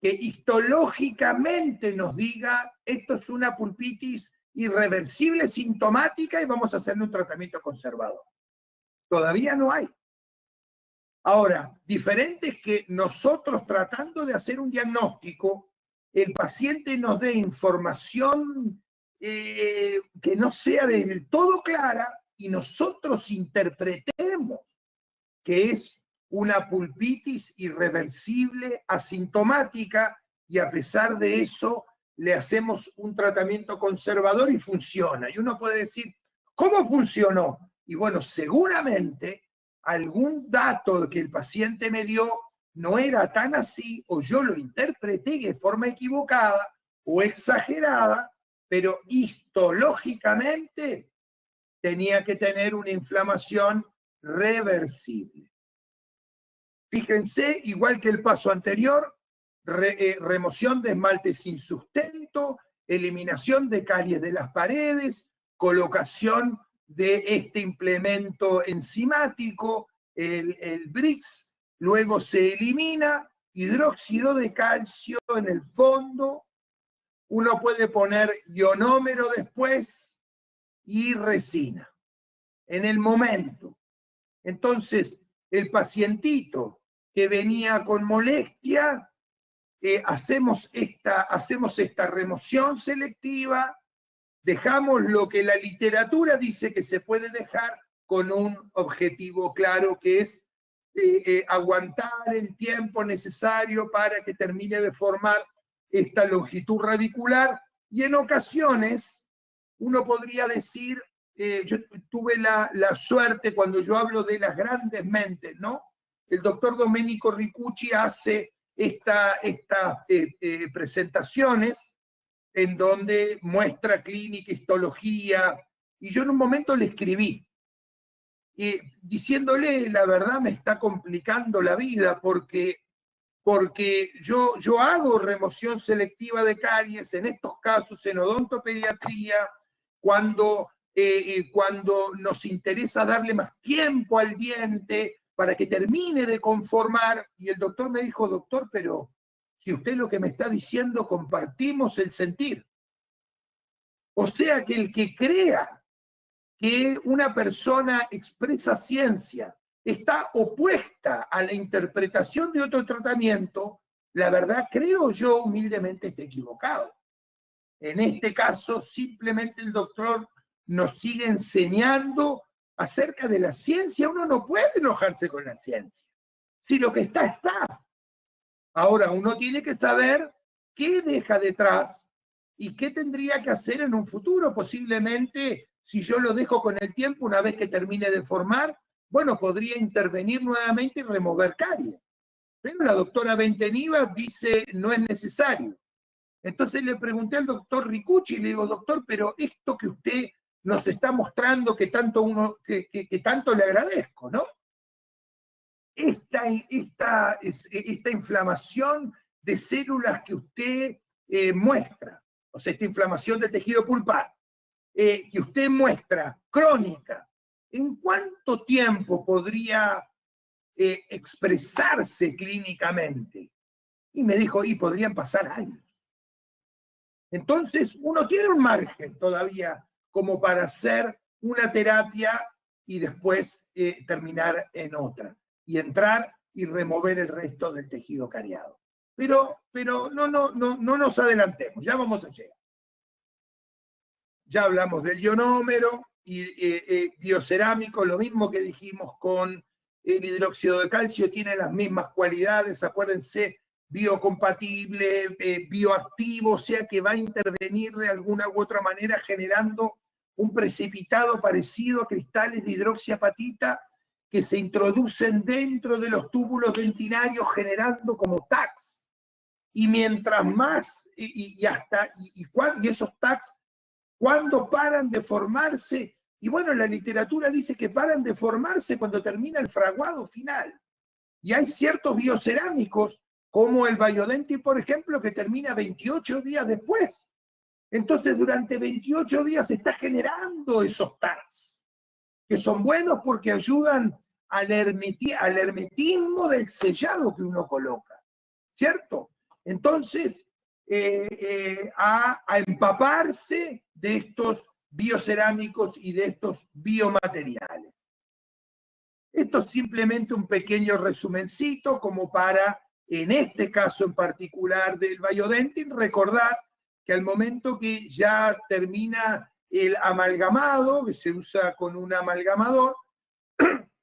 que histológicamente nos diga esto es una pulpitis irreversible, sintomática, y vamos a hacerle un tratamiento conservador. Todavía no hay. Ahora, diferente es que nosotros, tratando de hacer un diagnóstico, el paciente nos dé información que no sea del todo clara y nosotros interpretemos que es una pulpitis irreversible, asintomática, y a pesar de eso le hacemos un tratamiento conservador y funciona. Y uno puede decir, ¿cómo funcionó? Y bueno, seguramente algún dato que el paciente me dio no era tan así, o yo lo interpreté de forma equivocada o exagerada, pero histológicamente tenía que tener una inflamación reversible. Fíjense, igual que el paso anterior, remoción de esmalte sin sustento, eliminación de caries de las paredes, colocación de este implemento enzimático, el BRICS, luego se elimina, hidróxido de calcio en el fondo, uno puede poner ionómero después y resina, en el momento. Entonces, el pacientito que venía con molestia, hacemos esta remoción selectiva, dejamos lo que la literatura dice que se puede dejar con un objetivo claro, que es aguantar el tiempo necesario para que termine de formar esta longitud radicular, y en ocasiones uno podría decir, yo tuve la suerte, cuando yo hablo de las grandes mentes, ¿no? El doctor Domenico Ricucci hace estas presentaciones en donde muestra clínica, histología, y yo en un momento le escribí, diciéndole, la verdad me está complicando la vida, porque yo hago remoción selectiva de caries, en estos casos en odontopediatría, cuando nos interesa darle más tiempo al diente para que termine de conformar, y el doctor me dijo, doctor, pero si usted lo que me está diciendo, compartimos el sentir. O sea que el que crea que una persona expresa ciencia está opuesta a la interpretación de otro tratamiento, la verdad creo yo humildemente está equivocado. En este caso, simplemente el doctor nos sigue enseñando acerca de la ciencia. Uno no puede enojarse con la ciencia. Si lo que está, está. Ahora, uno tiene que saber qué deja detrás y qué tendría que hacer en un futuro. Posiblemente, si yo lo dejo con el tiempo, una vez que termine de formar, bueno, podría intervenir nuevamente y remover caries. Pero la doctora Benteniva dice no es necesario. Entonces le pregunté al doctor Ricucci y le digo, doctor, pero esto que usted nos está mostrando, que tanto le agradezco, ¿no? Esta inflamación de células que usted muestra, o sea, esta inflamación del tejido pulpar, que usted muestra, crónica, ¿en cuánto tiempo podría expresarse clínicamente? Y me dijo, y podrían pasar años. Entonces, uno tiene un margen todavía como para hacer una terapia y después terminar en otra, y entrar y remover el resto del tejido cariado. Pero no nos adelantemos, ya vamos a llegar. Ya hablamos del ionómero y biocerámico, lo mismo que dijimos con el hidróxido de calcio, tiene las mismas cualidades, acuérdense, biocompatible, bioactivo, o sea que va a intervenir de alguna u otra manera generando un precipitado parecido a cristales de hidroxiapatita que se introducen dentro de los túbulos dentinarios generando como tags. Y mientras más, y esos tags, ¿cuándo paran de formarse? Y bueno, la literatura dice que paran de formarse cuando termina el fraguado final. Y hay ciertos biocerámicos, como el Biodentin, por ejemplo, que termina 28 días después. Entonces, durante 28 días se está generando esos tags, que son buenos porque ayudan al hermetismo del sellado que uno coloca, ¿cierto? Entonces, a empaparse de estos biocerámicos y de estos biomateriales. Esto es simplemente un pequeño resumencito como para, en este caso en particular del Biodentin, recordar que al momento que ya termina el amalgamado, que se usa con un amalgamador,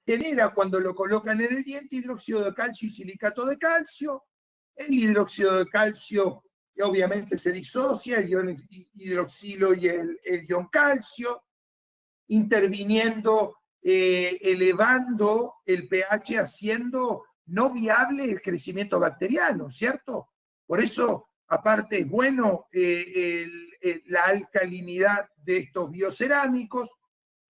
genera cuando lo colocan en el diente hidróxido de calcio y silicato de calcio. El hidróxido de calcio obviamente se disocia, el ion hidroxilo y el ion calcio, interviniendo, elevando el pH, haciendo no viable el crecimiento bacteriano, ¿cierto? Por eso, aparte es bueno la alcalinidad de estos biocerámicos,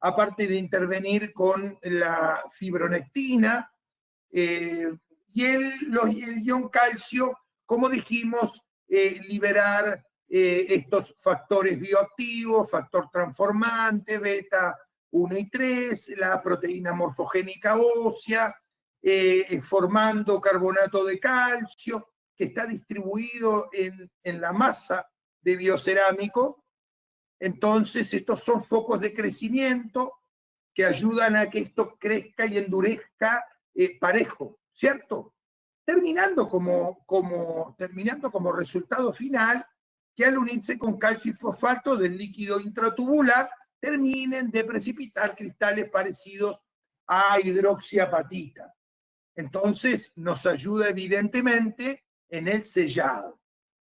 aparte de intervenir con la fibronectina, y el ion calcio, como dijimos, liberar estos factores bioactivos, factor transformante, beta 1 y 3, la proteína morfogénica ósea, formando carbonato de calcio, que está distribuido en la masa de biocerámico. Entonces, estos son focos de crecimiento que ayudan a que esto crezca y endurezca parejo, ¿cierto? Terminando como resultado final que al unirse con calcio y fosfato del líquido intratubular terminen de precipitar cristales parecidos a hidroxiapatita. Entonces nos ayuda evidentemente en el sellado.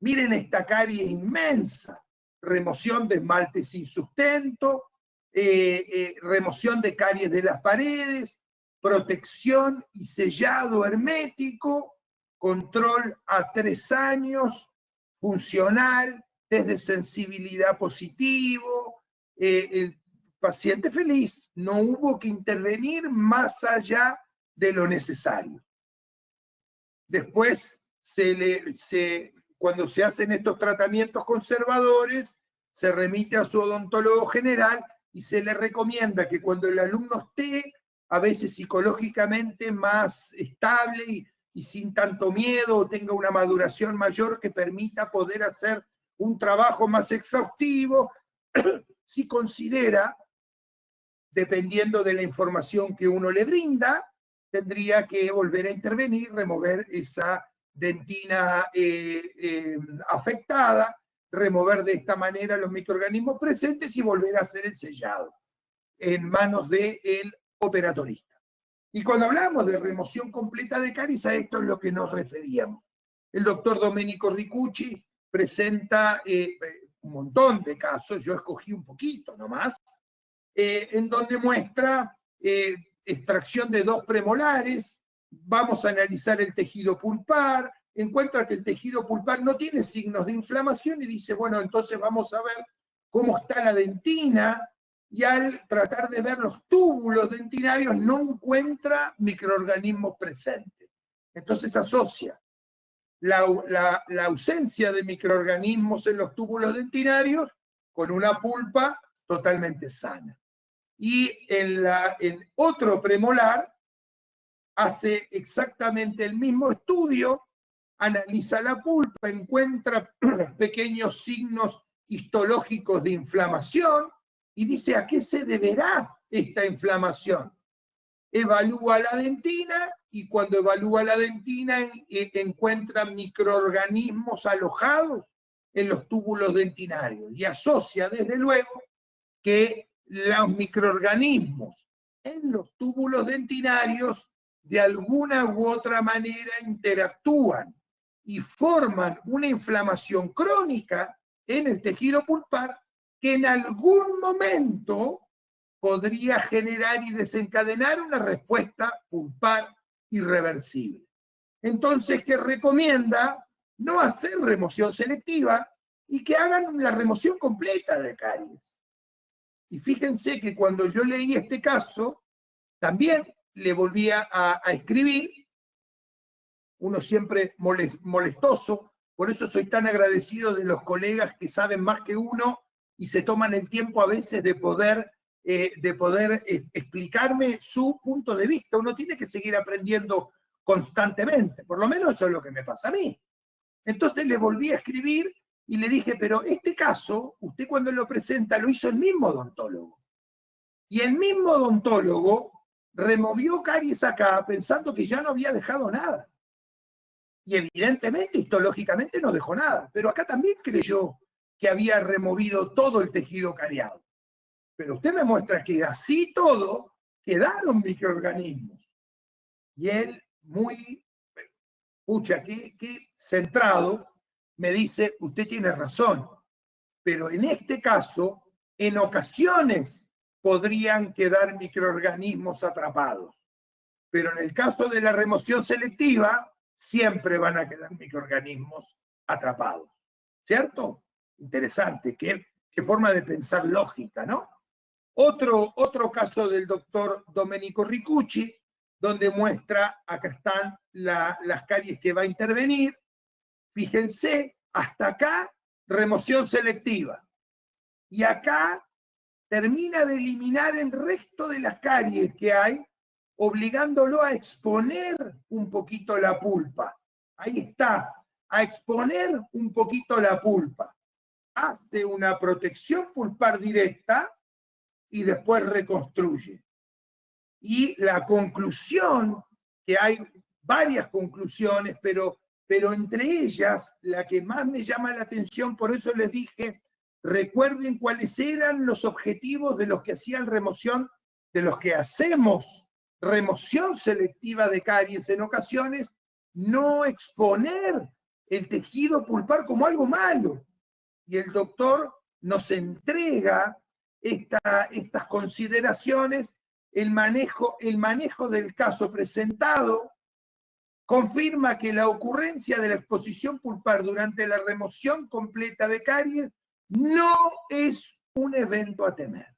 Miren esta carie inmensa, remoción de esmalte sin sustento, remoción de caries de las paredes, protección y sellado hermético, control a 3 años, funcional, test de sensibilidad positivo, el paciente feliz, no hubo que intervenir más allá de lo necesario. Después, cuando se hacen estos tratamientos conservadores, se remite a su odontólogo general y se le recomienda que cuando el alumno esté a veces psicológicamente más estable y sin tanto miedo, tenga una maduración mayor que permita poder hacer un trabajo más exhaustivo, si considera, dependiendo de la información que uno le brinda, tendría que volver a intervenir, remover esa dentina afectada, remover de esta manera los microorganismos presentes y volver a hacer el sellado en manos del operatorista. Y cuando hablamos de remoción completa de caries, a esto es lo que nos referíamos. El doctor Domenico Ricucci presenta un montón de casos, yo escogí un poquito nomás, en donde muestra extracción de 2 premolares, vamos a analizar el tejido pulpar, encuentra que el tejido pulpar no tiene signos de inflamación y dice, bueno, entonces vamos a ver cómo está la dentina, y al tratar de ver los túbulos dentinarios no encuentra microorganismos presentes. Entonces asocia la ausencia de microorganismos en los túbulos dentinarios con una pulpa totalmente sana. Y en otro premolar hace exactamente el mismo estudio, analiza la pulpa, encuentra pequeños signos histológicos de inflamación y dice a qué se deberá esta inflamación. Evalúa la dentina y cuando evalúa la dentina encuentra microorganismos alojados en los túbulos dentinarios y asocia desde luego que los microorganismos en los túbulos dentinarios de alguna u otra manera interactúan y forman una inflamación crónica en el tejido pulpar que en algún momento podría generar y desencadenar una respuesta pulpar irreversible. Entonces, que recomienda no hacer remoción selectiva y que hagan la remoción completa de caries. Y fíjense que cuando yo leí este caso, también le volví a escribir, uno siempre molestoso, por eso soy tan agradecido de los colegas que saben más que uno y se toman el tiempo a veces de poder explicarme su punto de vista. Uno tiene que seguir aprendiendo constantemente, por lo menos eso es lo que me pasa a mí. Entonces le volví a escribir y le dije, pero este caso, usted cuando lo presenta lo hizo el mismo odontólogo. Y el mismo odontólogo removió caries acá pensando que ya no había dejado nada. Y evidentemente, histológicamente no dejó nada. Pero acá también creyó que había removido todo el tejido cariado. Pero usted me muestra que así todo quedaron microorganismos. Y él, muy, pucha, qué centrado, me dice, usted tiene razón, pero en este caso, en ocasiones podrían quedar microorganismos atrapados. Pero en el caso de la remoción selectiva, siempre van a quedar microorganismos atrapados. ¿Cierto? Interesante, qué forma de pensar lógica, ¿no? Otro caso del doctor Domenico Ricucci, donde muestra, acá están las caries que va a intervenir. Fíjense, hasta acá, remoción selectiva. Y acá, termina de eliminar el resto de las caries que hay, obligándolo a exponer un poquito la pulpa. Ahí está, a exponer un poquito la pulpa. Hace una protección pulpar directa y después reconstruye. Y la conclusión, que hay varias conclusiones, pero entre ellas, la que más me llama la atención, por eso les dije, recuerden cuáles eran los objetivos de los que hacían remoción, de los que hacemos remoción selectiva de caries en ocasiones, no exponer el tejido pulpar como algo malo. Y el doctor nos entrega estas consideraciones, el manejo del caso presentado, confirma que la ocurrencia de la exposición pulpar durante la remoción completa de caries no es un evento a temer.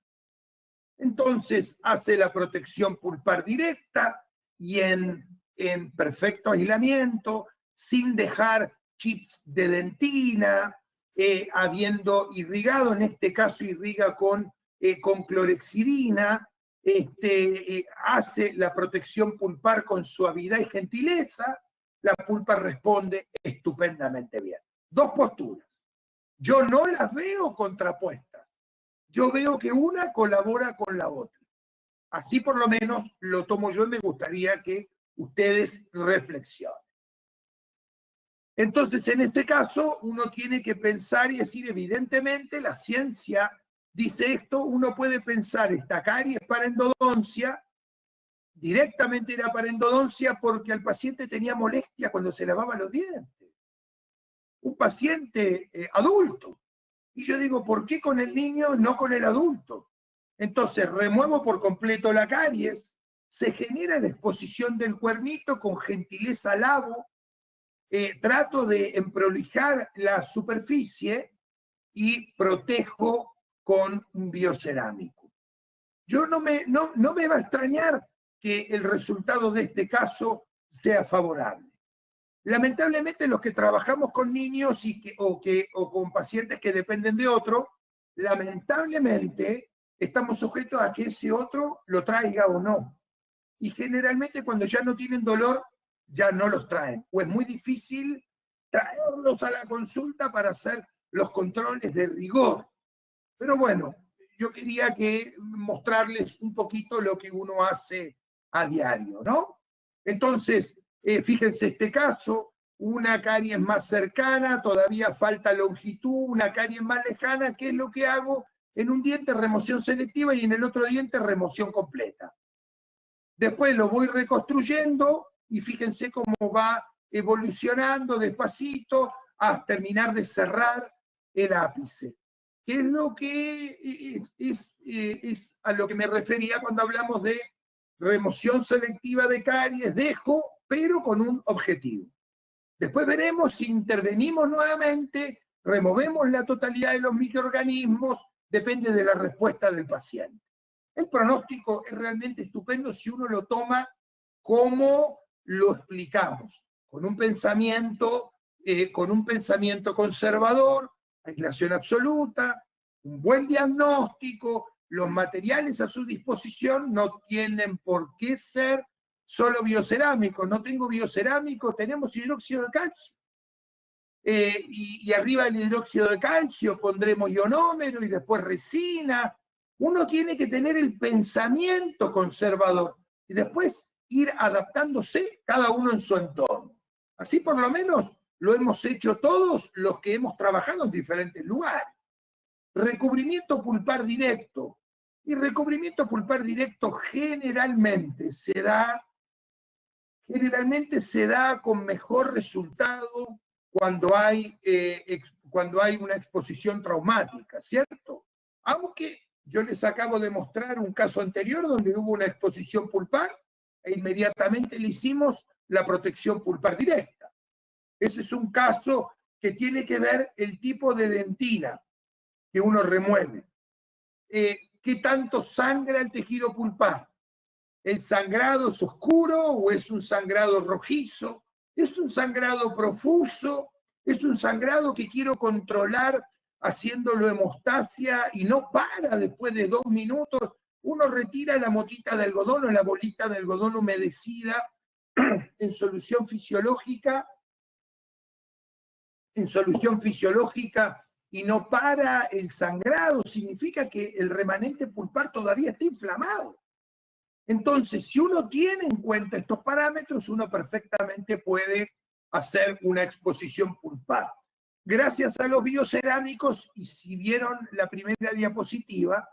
Entonces hace la protección pulpar directa y en perfecto aislamiento, sin dejar chips de dentina, habiendo irrigado, en este caso irriga con clorexidina, hace la protección pulpar con suavidad y gentileza, la pulpa responde estupendamente bien. Dos posturas. Yo no las veo contrapuestas. Yo veo que una colabora con la otra. Así por lo menos lo tomo yo y me gustaría que ustedes reflexionen. Entonces, en este caso, uno tiene que pensar y decir, evidentemente, la ciencia dice esto, uno puede pensar, esta caries para endodoncia, directamente era para endodoncia porque el paciente tenía molestia cuando se lavaba los dientes. Un paciente adulto. Y yo digo, ¿por qué con el niño, no con el adulto? Entonces, remuevo por completo la caries, se genera la exposición del cuernito, con gentileza lavo, trato de emprolijar la superficie y protejo con un biocerámico. Yo no me va a extrañar que el resultado de este caso sea favorable. Lamentablemente los que trabajamos con niños o con pacientes que dependen de otro, lamentablemente estamos sujetos a que ese otro lo traiga o no. Y generalmente cuando ya no tienen dolor, ya no los traen. O es muy difícil traerlos a la consulta para hacer los controles de rigor. Pero bueno, yo quería mostrarles un poquito lo que uno hace a diario, ¿no? Entonces, fíjense este caso, una caries más cercana, todavía falta longitud, una caries más lejana, ¿qué es lo que hago? En un diente remoción selectiva y en el otro diente remoción completa. Después lo voy reconstruyendo y fíjense cómo va evolucionando despacito hasta terminar de cerrar el ápice. Que es lo que es a lo que me refería cuando hablamos de remoción selectiva de caries, dejo, pero con un objetivo. Después veremos si intervenimos nuevamente, removemos la totalidad de los microorganismos, depende de la respuesta del paciente. El pronóstico es realmente estupendo si uno lo toma como lo explicamos, con un pensamiento conservador, aislación absoluta, un buen diagnóstico, los materiales a su disposición no tienen por qué ser solo biocerámicos. No tengo biocerámico, tenemos hidróxido de calcio. Y arriba del hidróxido de calcio pondremos ionómero y después resina. Uno tiene que tener el pensamiento conservador y después ir adaptándose cada uno en su entorno. Así por lo menos lo hemos hecho todos los que hemos trabajado en diferentes lugares. Recubrimiento pulpar directo. Y recubrimiento pulpar directo generalmente se da con mejor resultado cuando hay una exposición traumática, ¿cierto? Aunque yo les acabo de mostrar un caso anterior donde hubo una exposición pulpar e inmediatamente le hicimos la protección pulpar directa. Ese es un caso que tiene que ver el tipo de dentina que uno remueve. ¿Qué tanto sangra el tejido pulpar? ¿El sangrado es oscuro o es un sangrado rojizo? ¿Es un sangrado profuso? ¿Es un sangrado que quiero controlar haciéndolo hemostasia y no para después de 2 minutos. Uno retira la motita de algodón o la bolita de algodón humedecida en solución fisiológica, y no para el sangrado, significa que el remanente pulpar todavía está inflamado. Entonces, si uno tiene en cuenta estos parámetros, uno perfectamente puede hacer una exposición pulpar. Gracias a los biocerámicos, y si vieron la primera diapositiva,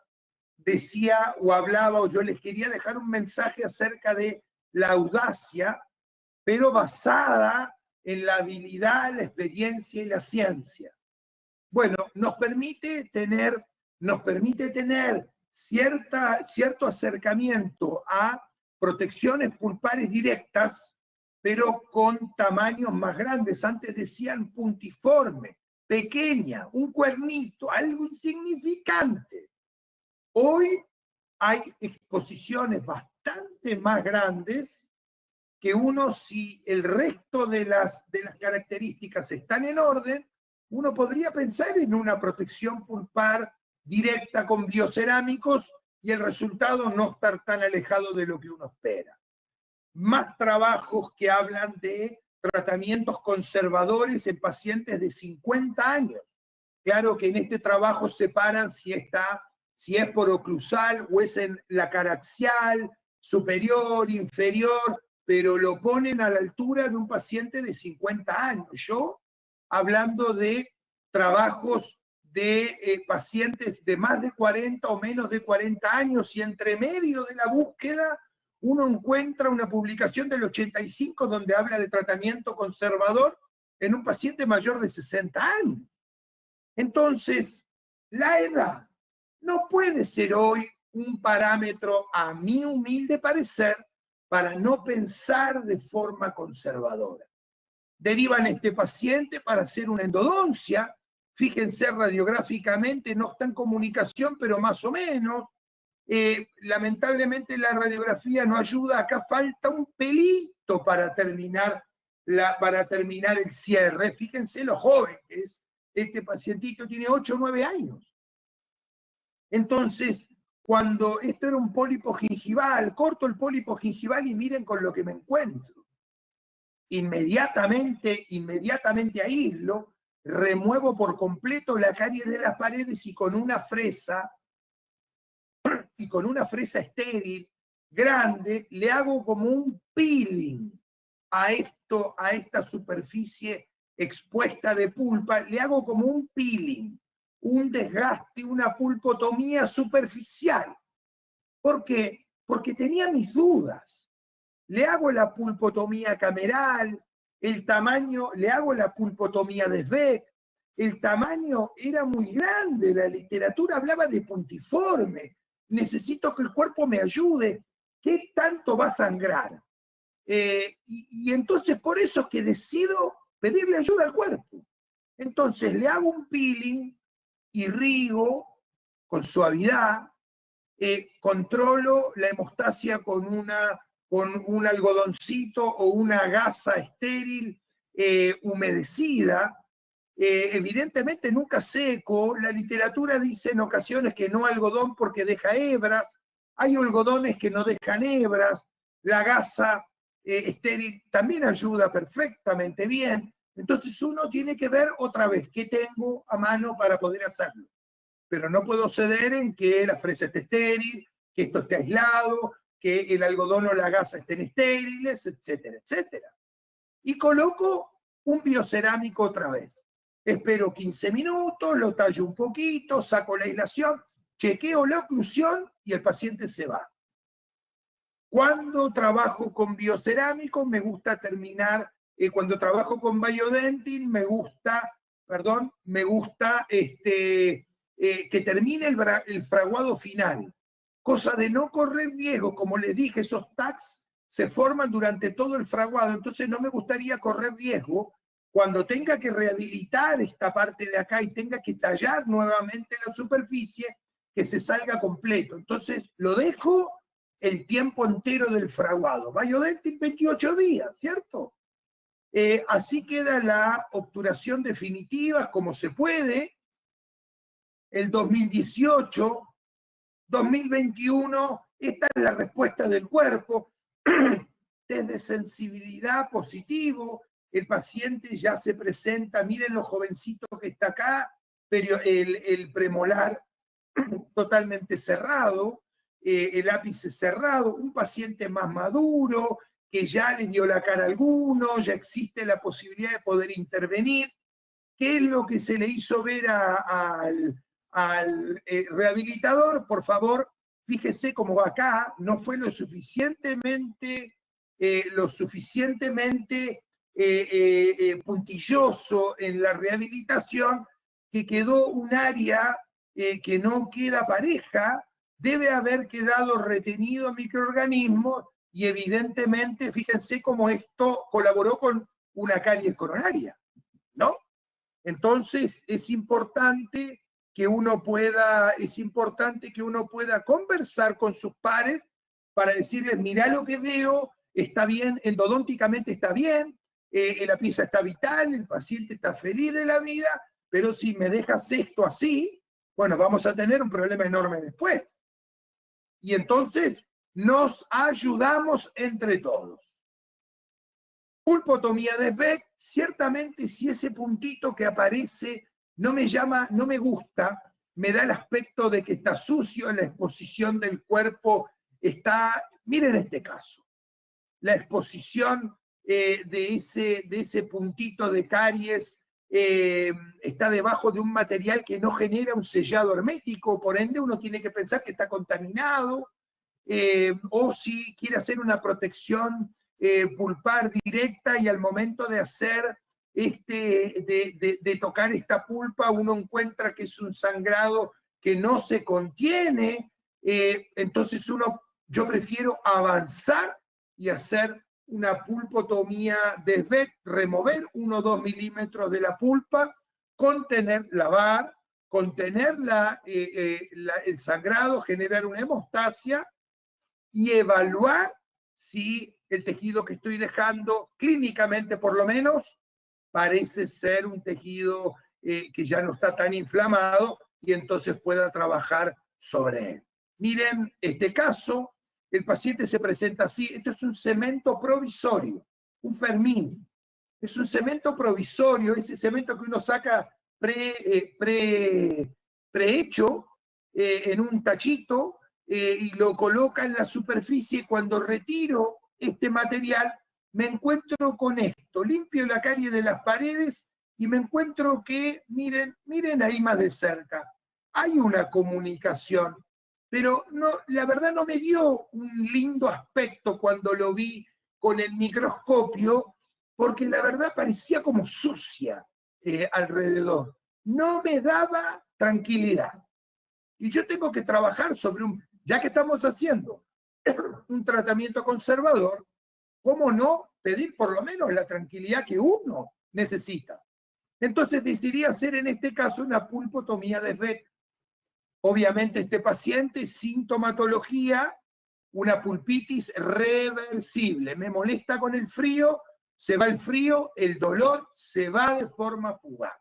decía o hablaba, o yo les quería dejar un mensaje acerca de la audacia, pero basada en la habilidad, la experiencia y la ciencia. Bueno, nos permite tener cierto acercamiento a protecciones pulpares directas, pero con tamaños más grandes. Antes decían puntiforme, pequeña, un cuernito, algo insignificante. Hoy hay exposiciones bastante más grandes que uno, si el resto de las características están en orden, uno podría pensar en una protección pulpar directa con biocerámicos y el resultado no estar tan alejado de lo que uno espera. Más trabajos que hablan de tratamientos conservadores en pacientes de 50 años. Claro que en este trabajo separan si es por oclusal o es en la cara axial, superior, inferior, pero lo ponen a la altura de un paciente de 50 años. Yo, hablando de trabajos de pacientes de más de 40 o menos de 40 años, y entre medio de la búsqueda uno encuentra una publicación del 85 donde habla de tratamiento conservador en un paciente mayor de 60 años. Entonces, la edad no puede ser hoy un parámetro, a mi humilde parecer, para no pensar de forma conservadora. Derivan este paciente para hacer una endodoncia, fíjense radiográficamente, no está en comunicación, pero más o menos. Lamentablemente la radiografía no ayuda, acá falta un pelito para terminar el cierre. Fíjense lo joven que es. Este pacientito tiene 8 o 9 años. Entonces, cuando esto era un pólipo gingival, corto el pólipo gingival y miren con lo que me encuentro. Inmediatamente aíslo, remuevo por completo la caries de las paredes y con una fresa estéril grande, le hago como un peeling a esta superficie expuesta de pulpa, le hago como un peeling, un desgaste, una pulpotomía superficial. ¿Por qué? Porque tenía mis dudas. Le hago la pulpotomía cameral, el tamaño, le hago la pulpotomía de Sveck, el tamaño era muy grande, la literatura hablaba de puntiforme, necesito que el cuerpo me ayude, ¿qué tanto va a sangrar? Y entonces por eso es que decido pedirle ayuda al cuerpo. Entonces le hago un peeling, irrigo con suavidad, controlo la hemostasia con un algodoncito o una gasa estéril humedecida, evidentemente nunca seco. La literatura dice en ocasiones que no algodón porque deja hebras, hay algodones que no dejan hebras, la gasa estéril también ayuda perfectamente bien. Entonces uno tiene que ver otra vez qué tengo a mano para poder hacerlo. Pero no puedo ceder en que la fresa esté estéril, que esto esté aislado, que el algodón o la gasa estén estériles, etcétera, etcétera. Y coloco un biocerámico otra vez. Espero 15 minutos, lo tallo un poquito, saco la aislación, chequeo la oclusión y el paciente se va. Cuando trabajo con biocerámico, me gusta terminar, cuando trabajo con Biodentin, me gusta que termine el fraguado final, cosa de no correr riesgo. Como les dije, esos tags se forman durante todo el fraguado, entonces no me gustaría correr riesgo cuando tenga que rehabilitar esta parte de acá y tenga que tallar nuevamente la superficie, que se salga completo. Entonces lo dejo el tiempo entero del fraguado. Biodentin 28 días, ¿cierto? Así queda la obturación definitiva, como se puede. el 2018, 2021, esta es la respuesta del cuerpo. Desde sensibilidad positivo, el paciente ya se presenta, miren lo jovencito que está acá, pero el premolar totalmente cerrado, el ápice cerrado, un paciente más maduro, que ya le dio la cara a alguno, ya existe la posibilidad de poder intervenir. ¿Qué es lo que se le hizo ver al rehabilitador? Por favor, fíjese cómo va acá, no fue lo suficientemente puntilloso en la rehabilitación, que quedó un área que no queda pareja, debe haber quedado retenido microorganismos y evidentemente, fíjense cómo esto colaboró con una caries coronaria, ¿no? Entonces es importante que uno pueda conversar con sus pares para decirles, mirá lo que veo, está bien, endodónticamente está bien, la pieza está vital, el paciente está feliz de la vida, pero si me dejas esto así, bueno, vamos a tener un problema enorme después. Y entonces nos ayudamos entre todos. Pulpotomía de Beck, ciertamente si ese puntito que aparece no me llama, no me gusta, me da el aspecto de que está sucio, la exposición del cuerpo está, miren este caso, la exposición de ese puntito de caries está debajo de un material que no genera un sellado hermético, por ende uno tiene que pensar que está contaminado, o si quiere hacer una protección pulpar directa y al momento de hacer de tocar esta pulpa uno encuentra que es un sangrado que no se contiene, entonces yo prefiero avanzar y hacer una pulpotomía de Beck, remover 1 o 2 milímetros de la pulpa, lavar, contener el sangrado, generar una hemostasia y evaluar si el tejido que estoy dejando, clínicamente por lo menos, parece ser un tejido que ya no está tan inflamado y entonces pueda trabajar sobre él. Miren este caso, el paciente se presenta así, esto es un cemento provisorio, un fermín. Es un cemento provisorio, ese cemento que uno saca prehecho en un tachito y lo coloca en la superficie. Cuando retiro este material, me encuentro con esto, limpio la carie de las paredes y me encuentro que, miren ahí más de cerca, hay una comunicación, pero no, la verdad no me dio un lindo aspecto cuando lo vi con el microscopio, porque la verdad parecía como sucia alrededor. No me daba tranquilidad. Y yo tengo que trabajar sobre ya que estamos haciendo un tratamiento conservador, ¿cómo no pedir por lo menos la tranquilidad que uno necesita? Entonces decidí hacer en este caso una pulpotomía de Beck. Obviamente este paciente, sintomatología, una pulpitis reversible. Me molesta con el frío, se va el frío, el dolor se va de forma fugaz.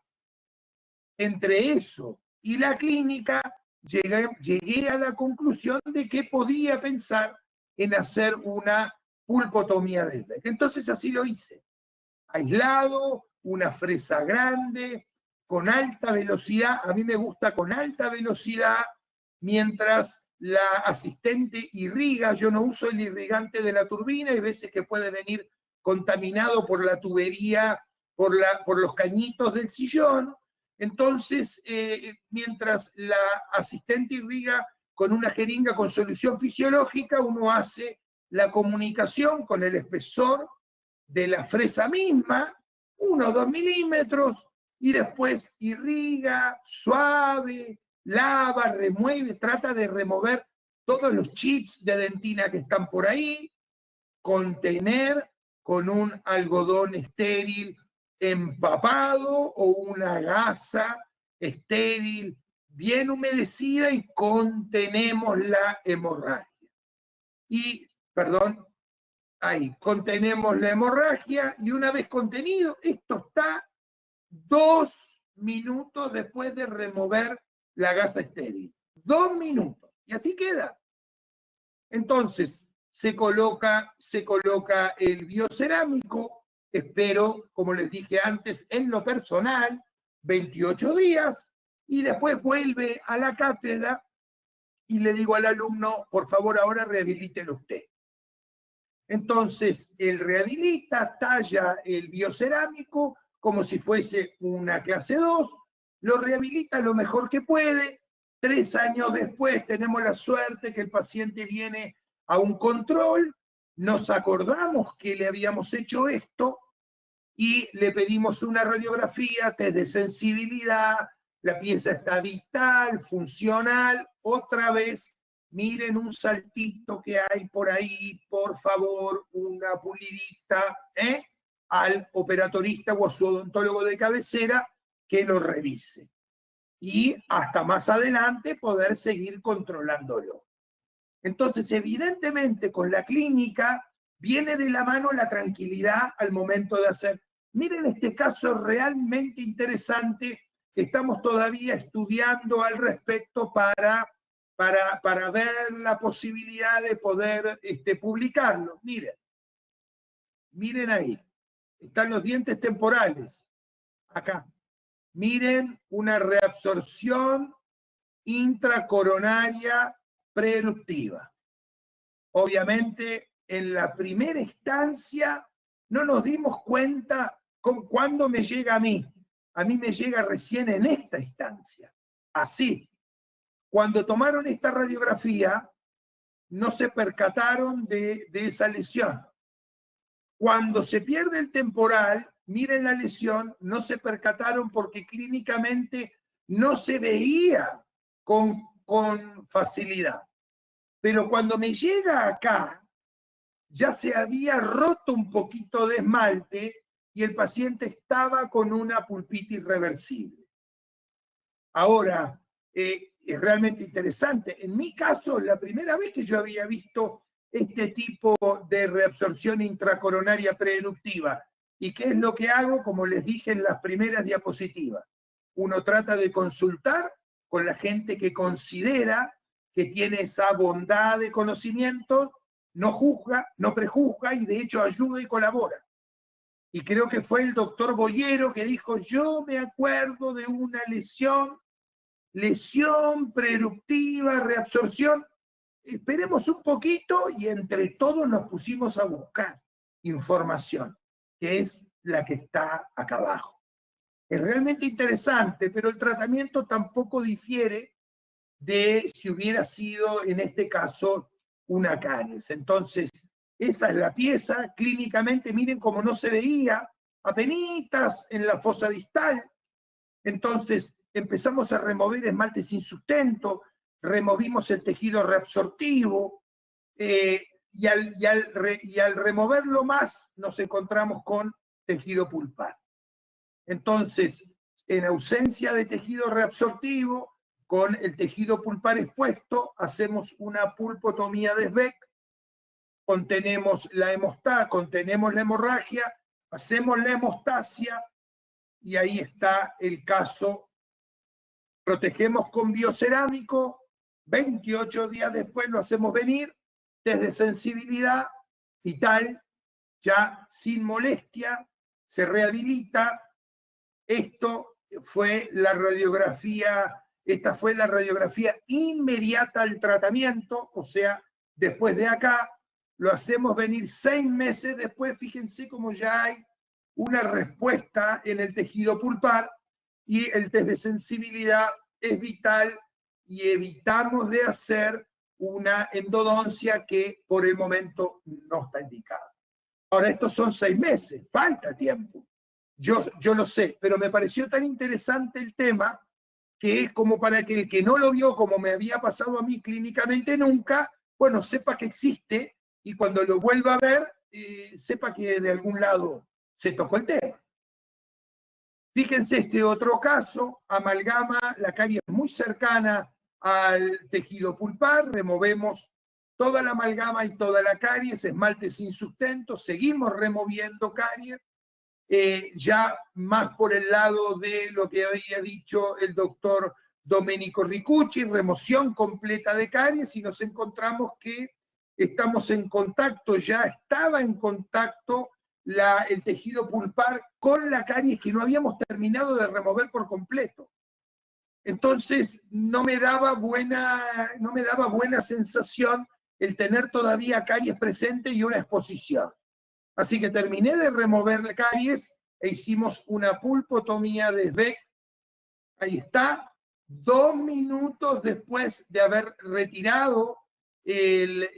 Entre eso y la clínica, llegué a la conclusión de que podía pensar en hacer una pulpotomía de Beck. Entonces así lo hice. Aislado, una fresa grande, con alta velocidad. A mí me gusta con alta velocidad, mientras la asistente irriga. Yo no uso el irrigante de la turbina, hay veces que puede venir contaminado por la tubería, por los cañitos del sillón. Entonces, mientras la asistente irriga con una jeringa con solución fisiológica, uno hace la comunicación con el espesor de la fresa misma, 1 o 2 milímetros, y después irriga, suave, lava, remueve, trata de remover todos los chips de dentina que están por ahí, contener con un algodón estéril empapado o una gasa estéril bien humedecida y contenemos la hemorragia. Y, perdón, ahí, contenemos la hemorragia y una vez contenido, esto está 2 minutos después de remover la gasa estéril. 2 minutos. Y así queda. Entonces, se coloca el biocerámico, espero, como les dije antes, en lo personal, 28 días, y después vuelve a la cátedra y le digo al alumno, por favor, ahora rehabilítelo usted. Entonces, él rehabilita, talla el biocerámico como si fuese una clase 2, lo rehabilita lo mejor que puede. 3 años después tenemos la suerte que el paciente viene a un control, nos acordamos que le habíamos hecho esto y le pedimos una radiografía, test de sensibilidad, la pieza está vital, funcional, otra vez, miren un saltito que hay por ahí, por favor, una pulidita, al operatorista o a su odontólogo de cabecera que lo revise. Y hasta más adelante poder seguir controlándolo. Entonces, evidentemente, con la clínica viene de la mano la tranquilidad al momento de hacer. Miren este caso realmente interesante que estamos todavía estudiando al respecto para ver la posibilidad de poder publicarlo. Miren ahí, están los dientes temporales, acá. Miren una reabsorción intracoronaria preeruptiva. Obviamente, en la primera instancia no nos dimos cuenta cuándo me llega a mí. A mí me llega recién en esta instancia. Así. Cuando tomaron esta radiografía, no se percataron de esa lesión. Cuando se pierde el temporal, miren la lesión, no se percataron porque clínicamente no se veía con facilidad. Pero cuando me llega acá, ya se había roto un poquito de esmalte y el paciente estaba con una pulpitis irreversible. Ahora, es realmente interesante. En mi caso, la primera vez que yo había visto este tipo de reabsorción intracoronaria preeruptiva. ¿Y qué es lo que hago? Como les dije en las primeras diapositivas. Uno trata de consultar con la gente que considera que tiene esa bondad de conocimiento, no juzga, no prejuzga y de hecho ayuda y colabora. Y creo que fue el doctor Boyero que dijo, yo me acuerdo de una lesión preeruptiva, reabsorción. Esperemos un poquito y entre todos nos pusimos a buscar información, que es la que está acá abajo. Es realmente interesante, pero el tratamiento tampoco difiere de si hubiera sido, en este caso, una caries. Entonces, esa es la pieza. Clínicamente, miren cómo no se veía, apenitas en la fosa distal. Entonces, empezamos a remover esmalte sin sustento, removimos el tejido reabsortivo, y al removerlo más, nos encontramos con tejido pulpar. Entonces, en ausencia de tejido reabsortivo, con el tejido pulpar expuesto, hacemos una pulpotomía de Sbeck, contenemos la hemorragia, hacemos la hemostasia, y ahí está el caso. Protegemos con biocerámico, 28 días después lo hacemos venir, desde sensibilidad vital, ya sin molestia, se rehabilita. Esta fue la radiografía inmediata al tratamiento, o sea, después de acá, lo hacemos venir 6 meses después, fíjense cómo ya hay una respuesta en el tejido pulpar, y el test de sensibilidad es vital y evitamos de hacer una endodoncia que por el momento no está indicada. Ahora, estos son 6 meses, falta tiempo. Yo lo sé, pero me pareció tan interesante el tema que es como para que el que no lo vio, como me había pasado a mí clínicamente nunca, bueno, sepa que existe y cuando lo vuelva a ver, sepa que de algún lado se tocó el tema. Fíjense este otro caso, amalgama, la caries muy cercana al tejido pulpar, removemos toda la amalgama y toda la caries, esmalte sin sustento, seguimos removiendo caries, ya más por el lado de lo que había dicho el doctor Domenico Ricucci, remoción completa de caries, y nos encontramos que estamos en contacto, ya estaba en contacto el tejido pulpar con la caries que no habíamos terminado de remover por completo. Entonces no me daba buena sensación el tener todavía caries presente y una exposición. Así que terminé de remover la caries e hicimos una pulpotomía de Beck. Ahí está, 2 minutos después de haber retirado el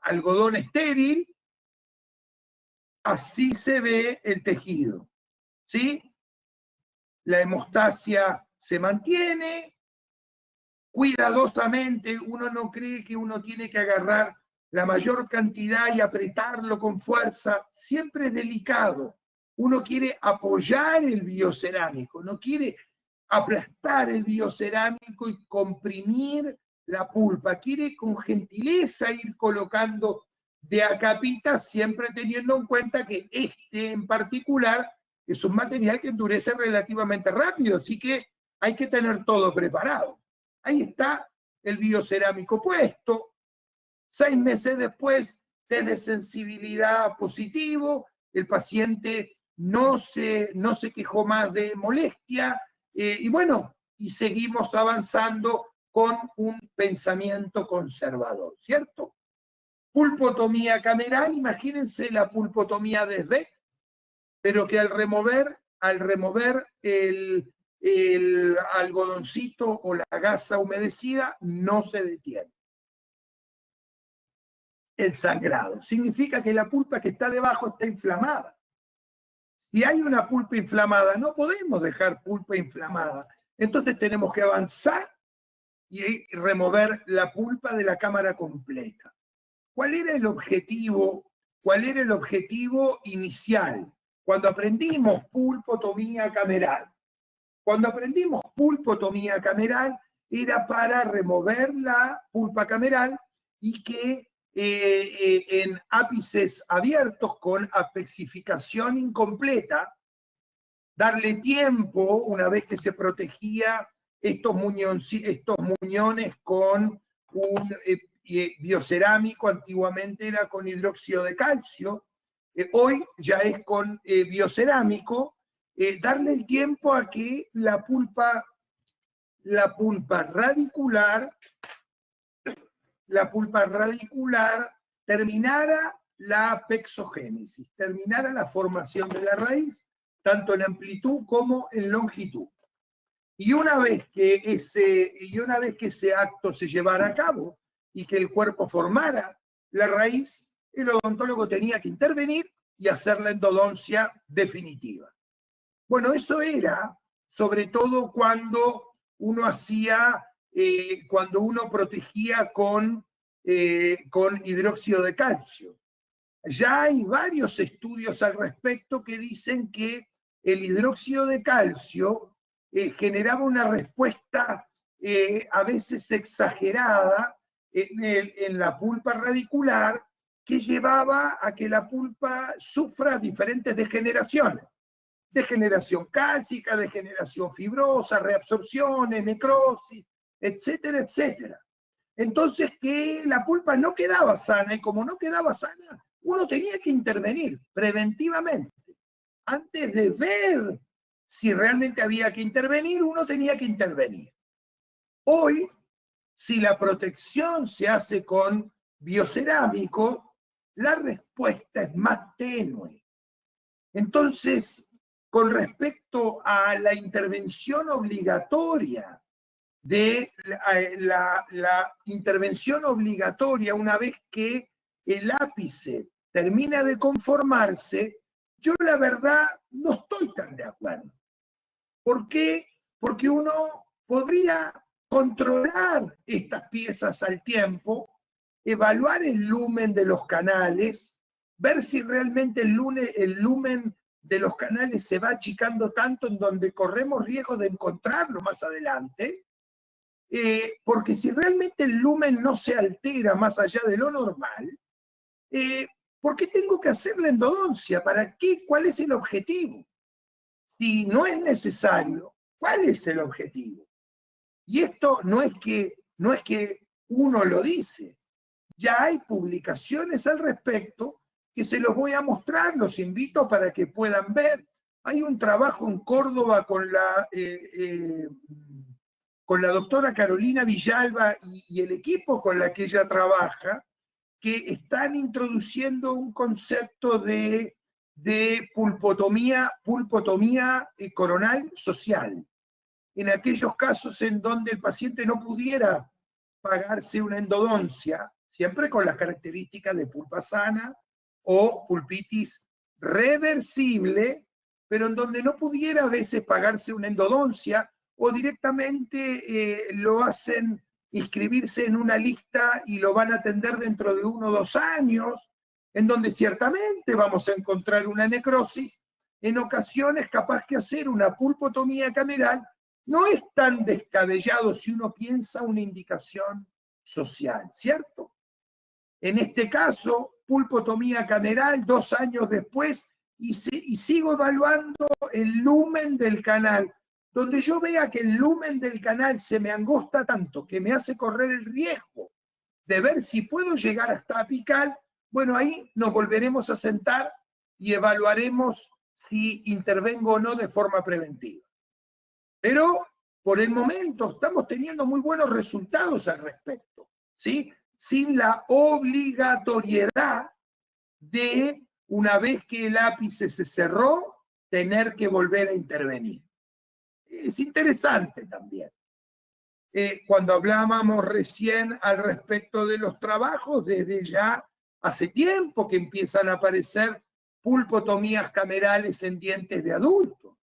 algodón estéril, así se ve el tejido, ¿sí? La hemostasia se mantiene, cuidadosamente, uno no cree que uno tiene que agarrar la mayor cantidad y apretarlo con fuerza, siempre es delicado. Uno quiere apoyar el biocerámico, no quiere aplastar el biocerámico y comprimir la pulpa, quiere con gentileza ir colocando de a capitas, siempre teniendo en cuenta que este en particular es un material que endurece relativamente rápido, así que hay que tener todo preparado. Ahí está el biocerámico puesto. 6 meses después, test de sensibilidad positivo, el paciente no se quejó más de molestia, y bueno, y seguimos avanzando con un pensamiento conservador, ¿cierto? Pulpotomía cameral, imagínense la pulpotomía de Beck, pero que al remover el algodoncito o la gasa humedecida no se detiene. El sangrado significa que la pulpa que está debajo está inflamada. Si hay una pulpa inflamada, no podemos dejar pulpa inflamada. Entonces tenemos que avanzar y remover la pulpa de la cámara completa. ¿Cuál era el objetivo? ¿Cuál era el objetivo inicial? Cuando aprendimos pulpotomía cameral. Cuando aprendimos pulpotomía cameral era para remover la pulpa cameral y que en ápices abiertos con apexificación incompleta, darle tiempo, una vez que se protegía estos muñones con un biocerámico, antiguamente era con hidróxido de calcio, hoy ya es con biocerámico, darle el tiempo a que la pulpa radicular terminara la apexogénesis, terminara la formación de la raíz, tanto en amplitud como en longitud. Y una vez que ese acto se llevara a cabo y que el cuerpo formara la raíz, el odontólogo tenía que intervenir y hacer la endodoncia definitiva. Bueno, eso era sobre todo cuando uno protegía con hidróxido de calcio. Ya hay varios estudios al respecto que dicen que el hidróxido de calcio generaba una respuesta a veces exagerada en la pulpa radicular, que llevaba a que la pulpa sufra diferentes degeneraciones. Degeneración cálcica, degeneración fibrosa, reabsorciones, necrosis, etcétera, etcétera. Entonces que la pulpa no quedaba sana, y como no quedaba sana, uno tenía que intervenir preventivamente. Antes de ver si realmente había que intervenir, uno tenía que intervenir. Hoy, si la protección se hace con biocerámico, la respuesta es más tenue. Entonces, con respecto a la intervención obligatoria, la intervención obligatoria una vez que el ápice termina de conformarse, yo la verdad no estoy tan de acuerdo. ¿Por qué? Porque uno podría controlar estas piezas al tiempo, evaluar el lumen de los canales, ver si realmente el lumen de los canales se va achicando tanto en donde corremos riesgo de encontrarlo más adelante, porque si realmente el lumen no se altera más allá de lo normal, ¿por qué tengo que hacer la endodoncia? ¿Para qué? ¿Cuál es el objetivo? Si no es necesario, ¿Cuál es el objetivo? Y esto no es que uno lo dice, ya hay publicaciones al respecto que se los voy a mostrar, los invito para que puedan ver. Hay un trabajo en Córdoba con la doctora Carolina Villalba y el equipo con la que ella trabaja, que están introduciendo un concepto de pulpotomía coronal social. En aquellos casos en donde el paciente no pudiera pagarse una endodoncia, siempre con las características de pulpa sana o pulpitis reversible, pero en donde no pudiera a veces pagarse una endodoncia o directamente lo hacen inscribirse en una lista y lo van a atender dentro de 1 o 2 años, en donde ciertamente vamos a encontrar una necrosis, en ocasiones capaz que hacer una pulpotomía cameral no es tan descabellado si uno piensa una indicación social, ¿cierto? En este caso, pulpotomía cameral, 2 años después, y sigo evaluando el lumen del canal. Donde yo vea que el lumen del canal se me angosta tanto que me hace correr el riesgo de ver si puedo llegar hasta apical, bueno, ahí nos volveremos a sentar y evaluaremos si intervengo o no de forma preventiva. Pero por el momento estamos teniendo muy buenos resultados al respecto, ¿sí? Sin la obligatoriedad de, una vez que el ápice se cerró, tener que volver a intervenir. Es interesante también. Cuando hablábamos recién al respecto de los trabajos, desde ya hace tiempo que empiezan a aparecer pulpotomías camerales en dientes de adultos.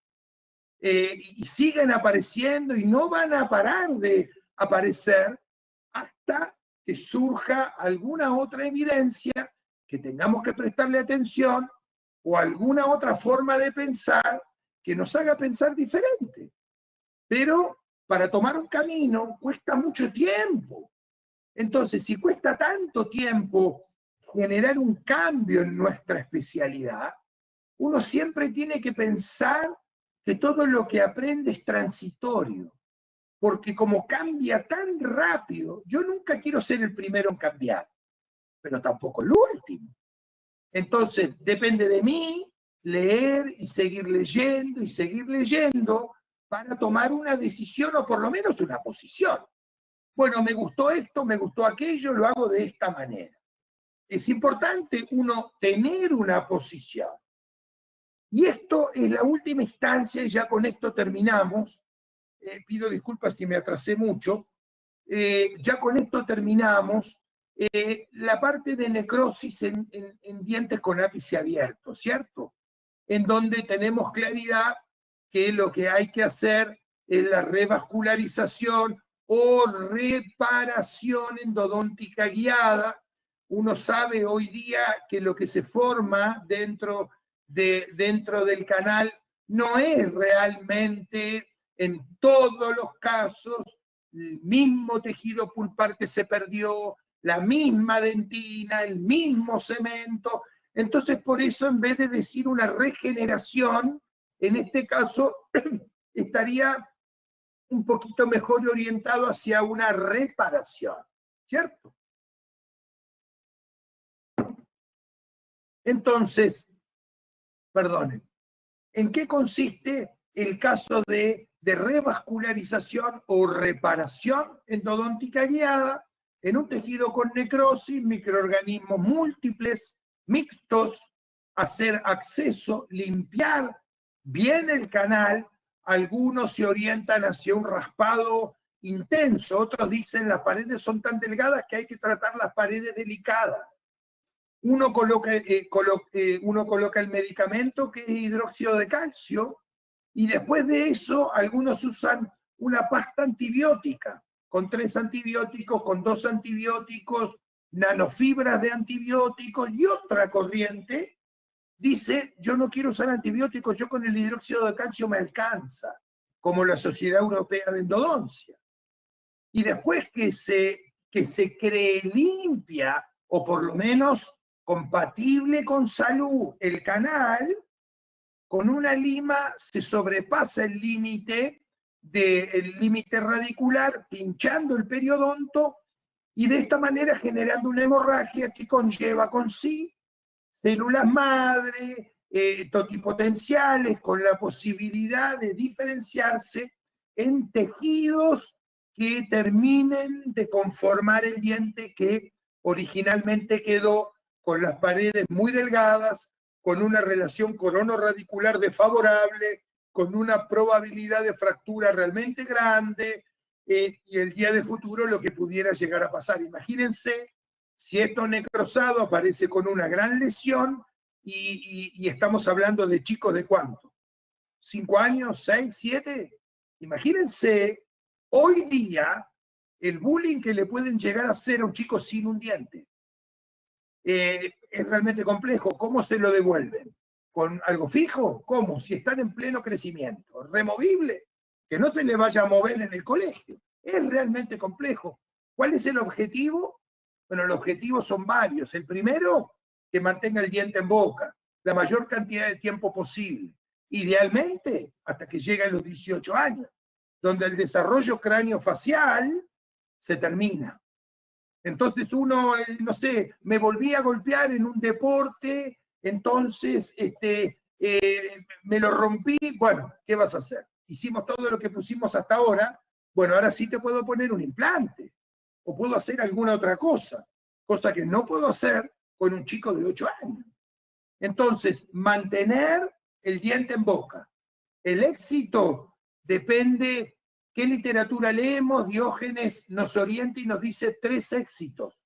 Y siguen apareciendo y no van a parar de aparecer hasta que surja alguna otra evidencia que tengamos que prestarle atención o alguna otra forma de pensar que nos haga pensar diferente. Pero para tomar un camino cuesta mucho tiempo. Entonces, si cuesta tanto tiempo generar un cambio en nuestra especialidad, uno siempre tiene que pensar que todo lo que aprende es transitorio, porque como cambia tan rápido, yo nunca quiero ser el primero en cambiar, pero tampoco el último. Entonces, depende de mí leer y seguir leyendo para tomar una decisión o por lo menos una posición. Bueno, me gustó esto, me gustó aquello, lo hago de esta manera. Es importante uno tener una posición. Y esto es la última instancia, y ya con esto terminamos. Pido disculpas si me atrasé mucho. Ya con esto terminamos. La parte de necrosis en dientes con ápice abierto, ¿cierto? En donde tenemos claridad que lo que hay que hacer es la revascularización o reparación endodóntica guiada. Uno sabe hoy día que lo que se forma dentro del canal no es realmente en todos los casos el mismo tejido pulpar que se perdió, la misma dentina, el mismo cemento. Entonces, por eso, en vez de decir una regeneración, en este caso estaría un poquito mejor orientado hacia una reparación, ¿cierto? Entonces, perdonen, ¿en qué consiste el caso de revascularización o reparación endodóntica guiada en un tejido con necrosis, microorganismos múltiples, mixtos, hacer acceso, limpiar bien el canal? Algunos se orientan hacia un raspado intenso, otros dicen las paredes son tan delgadas que hay que tratar las paredes delicadas. Uno coloca el medicamento que es hidróxido de calcio y después de eso algunos usan una pasta antibiótica con 3 antibióticos, con 2 antibióticos, nanofibras de antibióticos, y otra corriente dice, yo no quiero usar antibióticos, yo con el hidróxido de calcio me alcanza, como la Sociedad Europea de Endodoncia. Y después que se cree limpia, o por lo menos compatible con salud, el canal, con una lima se sobrepasa el límite del límite radicular, pinchando el periodonto, y de esta manera generando una hemorragia que conlleva con sí células madre, totipotenciales, con la posibilidad de diferenciarse en tejidos que terminen de conformar el diente que originalmente quedó con las paredes muy delgadas, con una relación coronoradicular desfavorable, con una probabilidad de fractura realmente grande, y el día de futuro lo que pudiera llegar a pasar. Imagínense si esto necrosado aparece con una gran lesión y estamos hablando de chicos de ¿cuánto? ¿5 años? ¿6? ¿7? Imagínense hoy día el bullying que le pueden llegar a hacer a un chico sin un diente. Es realmente complejo. ¿Cómo se lo devuelven? ¿Con algo fijo? ¿Cómo? Si están en pleno crecimiento. ¿Removible? Que no se le vaya a mover en el colegio. Es realmente complejo. ¿Cuál es el objetivo? Bueno, los objetivos son varios. El primero, que mantenga el diente en boca la mayor cantidad de tiempo posible. Idealmente, hasta que llegue a los 18 años, donde el desarrollo craneofacial se termina. Entonces uno, no sé, me volví a golpear en un deporte, entonces me lo rompí, bueno, ¿qué vas a hacer? Hicimos todo lo que pusimos hasta ahora, bueno, ahora sí te puedo poner un implante, o puedo hacer alguna otra cosa que no puedo hacer con un chico de 8 años. Entonces, mantener el diente en boca. El éxito depende qué literatura leemos. Diógenes nos orienta y nos dice 3 éxitos.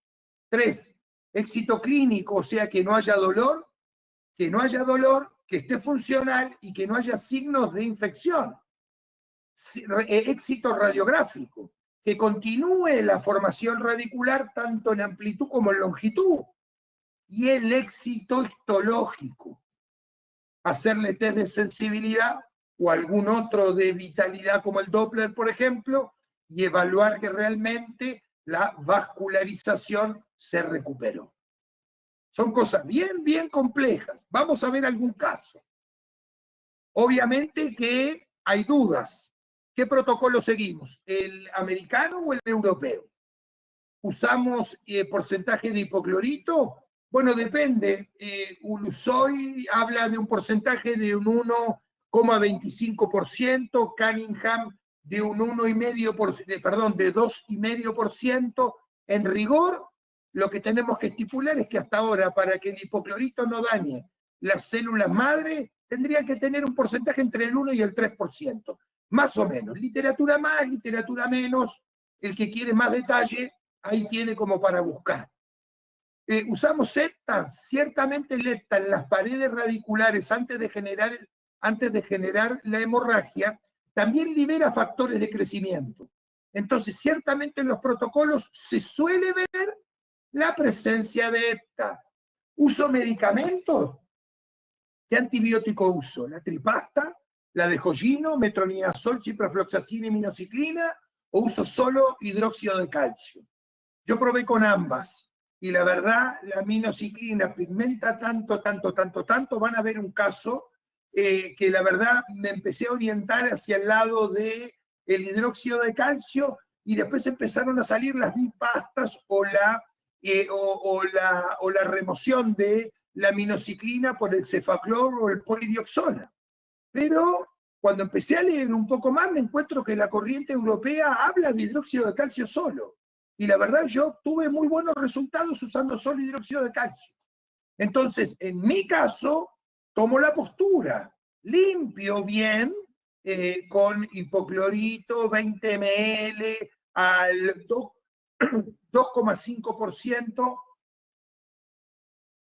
3. Éxito clínico, o sea, que no haya dolor, que esté funcional y que no haya signos de infección. Éxito radiográfico, que continúe la formación radicular tanto en amplitud como en longitud. Y el éxito histológico, hacerle test de sensibilidad o algún otro de vitalidad como el Doppler, por ejemplo, y evaluar que realmente la vascularización se recuperó. Son cosas bien complejas. Vamos a ver algún caso. Obviamente que hay dudas. ¿Qué protocolo seguimos? ¿El americano o el europeo? ¿Usamos porcentaje de hipoclorito? Bueno, depende. Ulusoy habla de un porcentaje de un 1,25%, Cunningham de un 1,5%, perdón, de 2,5%. En rigor, lo que tenemos que estipular es que hasta ahora, para que el hipoclorito no dañe las células madre, tendría que tener un porcentaje entre el 1 y el 3%, más o menos. Literatura más, literatura menos. El que quiere más detalle, ahí tiene como para buscar. Usamos Lepta, ciertamente Lepta en las paredes radiculares antes de generar la hemorragia, también libera factores de crecimiento. Entonces, ciertamente en los protocolos se suele ver la presencia de Lepta. ¿Uso medicamentos? ¿Qué antibiótico uso? ¿La tripasta? ¿La de joyino? ¿Metronidazol, ciprofloxacina y minociclina? ¿O uso solo hidróxido de calcio? Yo probé con ambas. Y la verdad, la minociclina pigmenta tanto, van a ver un caso que la verdad me empecé a orientar hacia el lado del hidróxido de calcio y después empezaron a salir las bipastas o la remoción de la minociclina por el cefaclor o el polidioxona. Pero cuando empecé a leer un poco más me encuentro que la corriente europea habla de hidróxido de calcio solo. Y la verdad yo tuve muy buenos resultados usando solo hidróxido de calcio. Entonces, en mi caso, tomo la postura, limpio bien con hipoclorito, 20 ml al 2,5%.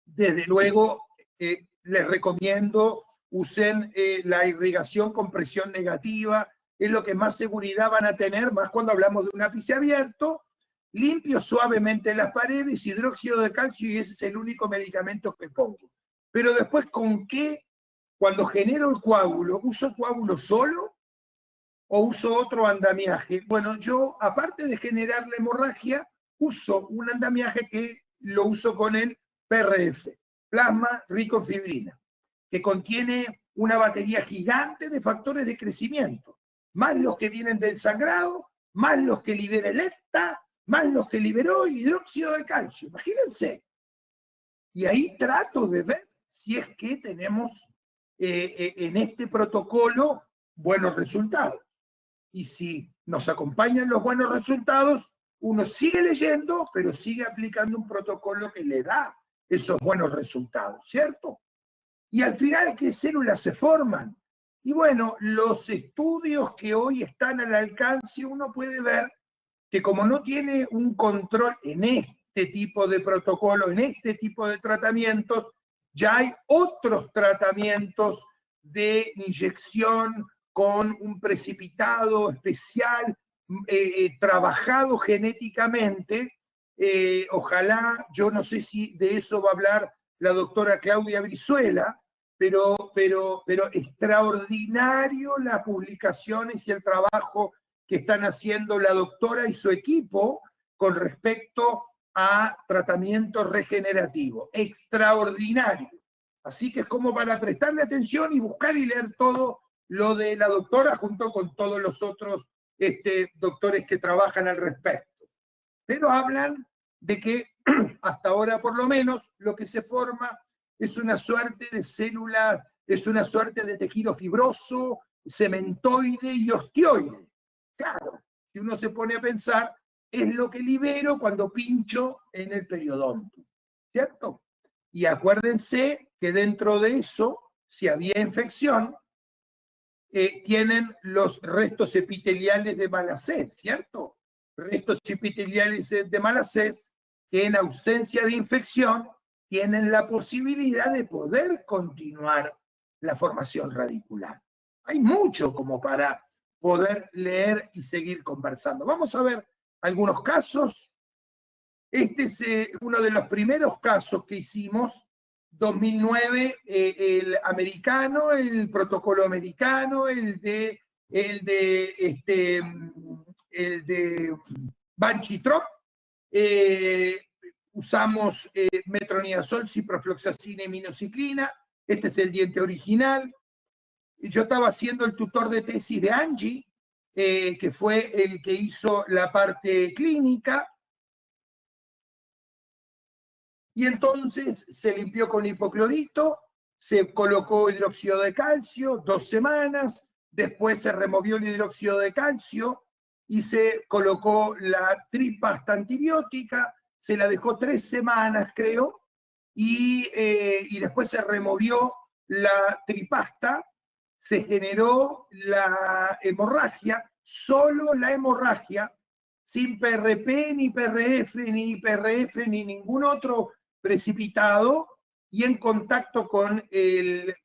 Desde luego, les recomiendo usen la irrigación con presión negativa, es lo que más seguridad van a tener, más cuando hablamos de un ápice abierto. Limpio suavemente las paredes, hidróxido de calcio, y ese es el único medicamento que pongo. Pero después, ¿con qué? Cuando genero el coágulo, ¿uso coágulo solo o uso otro andamiaje? Bueno, yo, aparte de generar la hemorragia, uso un andamiaje que lo uso con el PRF, plasma rico en fibrina, que contiene una batería gigante de factores de crecimiento. más los que vienen del sangrado, más los que libera el EPTA, más los que liberó el hidróxido de calcio. Imagínense. Y ahí trato de ver si es que tenemos en este protocolo buenos resultados. Y si nos acompañan los buenos resultados, uno sigue leyendo, pero sigue aplicando un protocolo que le da esos buenos resultados, ¿cierto? Y al final, ¿qué células se forman? Y bueno, los estudios que hoy están al alcance, uno puede ver que como no tiene un control en este tipo de protocolo, en este tipo de tratamientos, ya hay otros tratamientos de inyección con un precipitado especial, trabajado genéticamente. Ojalá, yo no sé si de eso va a hablar la doctora Claudia Brizuela, pero extraordinario las publicaciones y el trabajo que están haciendo la doctora y su equipo con respecto a tratamiento regenerativo. Extraordinario. Así que es como para prestarle atención y buscar y leer todo lo de la doctora junto con todos los otros doctores que trabajan al respecto. Pero hablan de que hasta ahora por lo menos lo que se forma es una suerte de célula, es una suerte de tejido fibroso, cementoide y osteoide. Claro, si uno se pone a pensar, es lo que libero cuando pincho en el periodonto, ¿cierto? Y acuérdense que dentro de eso, si había infección, tienen los restos epiteliales de Malacés, ¿cierto? Restos epiteliales de Malacés que en ausencia de infección tienen la posibilidad de poder continuar la formación radicular. Hay mucho como para poder leer y seguir conversando. Vamos a ver algunos casos. Este es uno de los primeros casos que hicimos, 2009, el americano, el protocolo americano, el de Banchitro. Usamos metronidazol, ciprofloxacina y minociclina. Este es el diente original. Yo estaba haciendo el tutor de tesis de Angie, que fue el que hizo la parte clínica. Y entonces se limpió con hipoclorito, se colocó hidróxido de calcio 2 semanas, después se removió el hidróxido de calcio y se colocó la tripasta antibiótica, se la dejó 3 semanas, creo, y después se removió la tripasta, se generó la hemorragia, solo la hemorragia, sin PRP, ni PRF, ni IPRF, ni ningún otro precipitado, y en contacto con el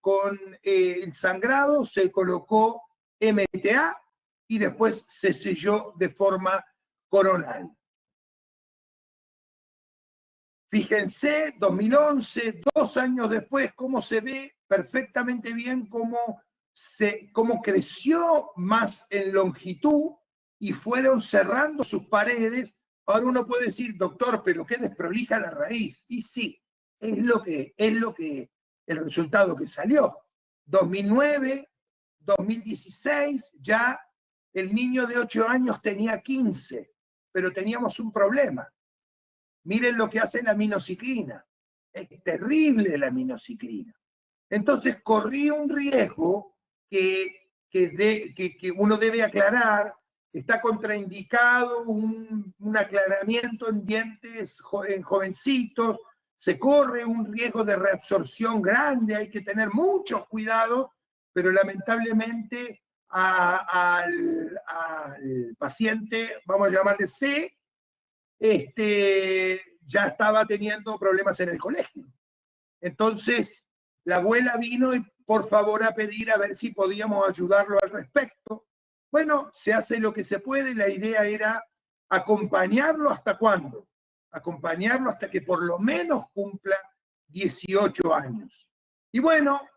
sangrado se colocó MTA y después se selló de forma coronal. Fíjense, 2011, 2 años después, cómo se ve perfectamente bien cómo creció más en longitud y fueron cerrando sus paredes. Ahora uno puede decir, doctor, pero qué desprolija la raíz. Y sí, es lo que el resultado que salió. 2009, 2016, ya el niño de 8 años tenía 15, pero teníamos un problema. Miren lo que hace la minociclina. Es terrible la minociclina. Entonces corrí un riesgo que uno debe aclarar. Está contraindicado un aclaramiento en dientes en jovencitos, se corre un riesgo de reabsorción grande, hay que tener muchos cuidados, pero lamentablemente al paciente, vamos a llamarle C, ya estaba teniendo problemas en el colegio. Entonces, la abuela vino y por favor a pedir a ver si podíamos ayudarlo al respecto. Bueno, se hace lo que se puede, la idea era acompañarlo hasta cuándo, acompañarlo hasta que por lo menos cumpla 18 años. Y bueno,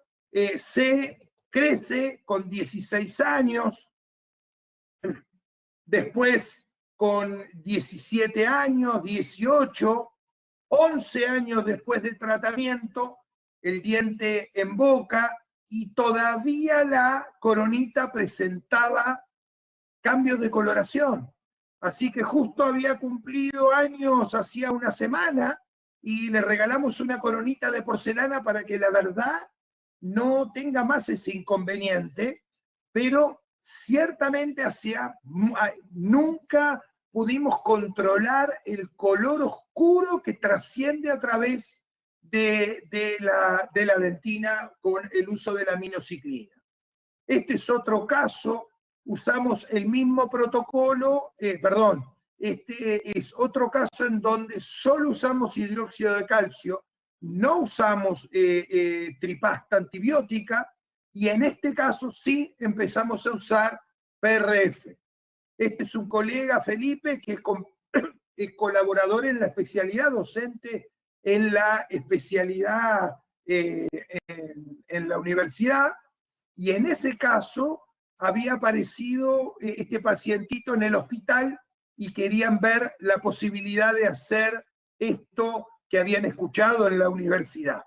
se crece con 16 años, después con 17 años, 18, 11 años después del tratamiento, el diente en boca y todavía la coronita presentaba cambios de coloración. Así que justo había cumplido años hacía una semana y le regalamos una coronita de porcelana para que la verdad no tenga más ese inconveniente, pero ciertamente nunca pudimos controlar el color oscuro que trasciende a través de la dentina con el uso de la aminociclina. Este es otro caso, usamos el mismo protocolo, este es otro caso en donde solo usamos hidróxido de calcio, no usamos tripasta antibiótica, y en este caso sí empezamos a usar PRF. Este es un colega, Felipe, que es colaborador en la especialidad, docente en la especialidad en la universidad, y en ese caso había aparecido este pacientito en el hospital y querían ver la posibilidad de hacer esto que habían escuchado en la universidad.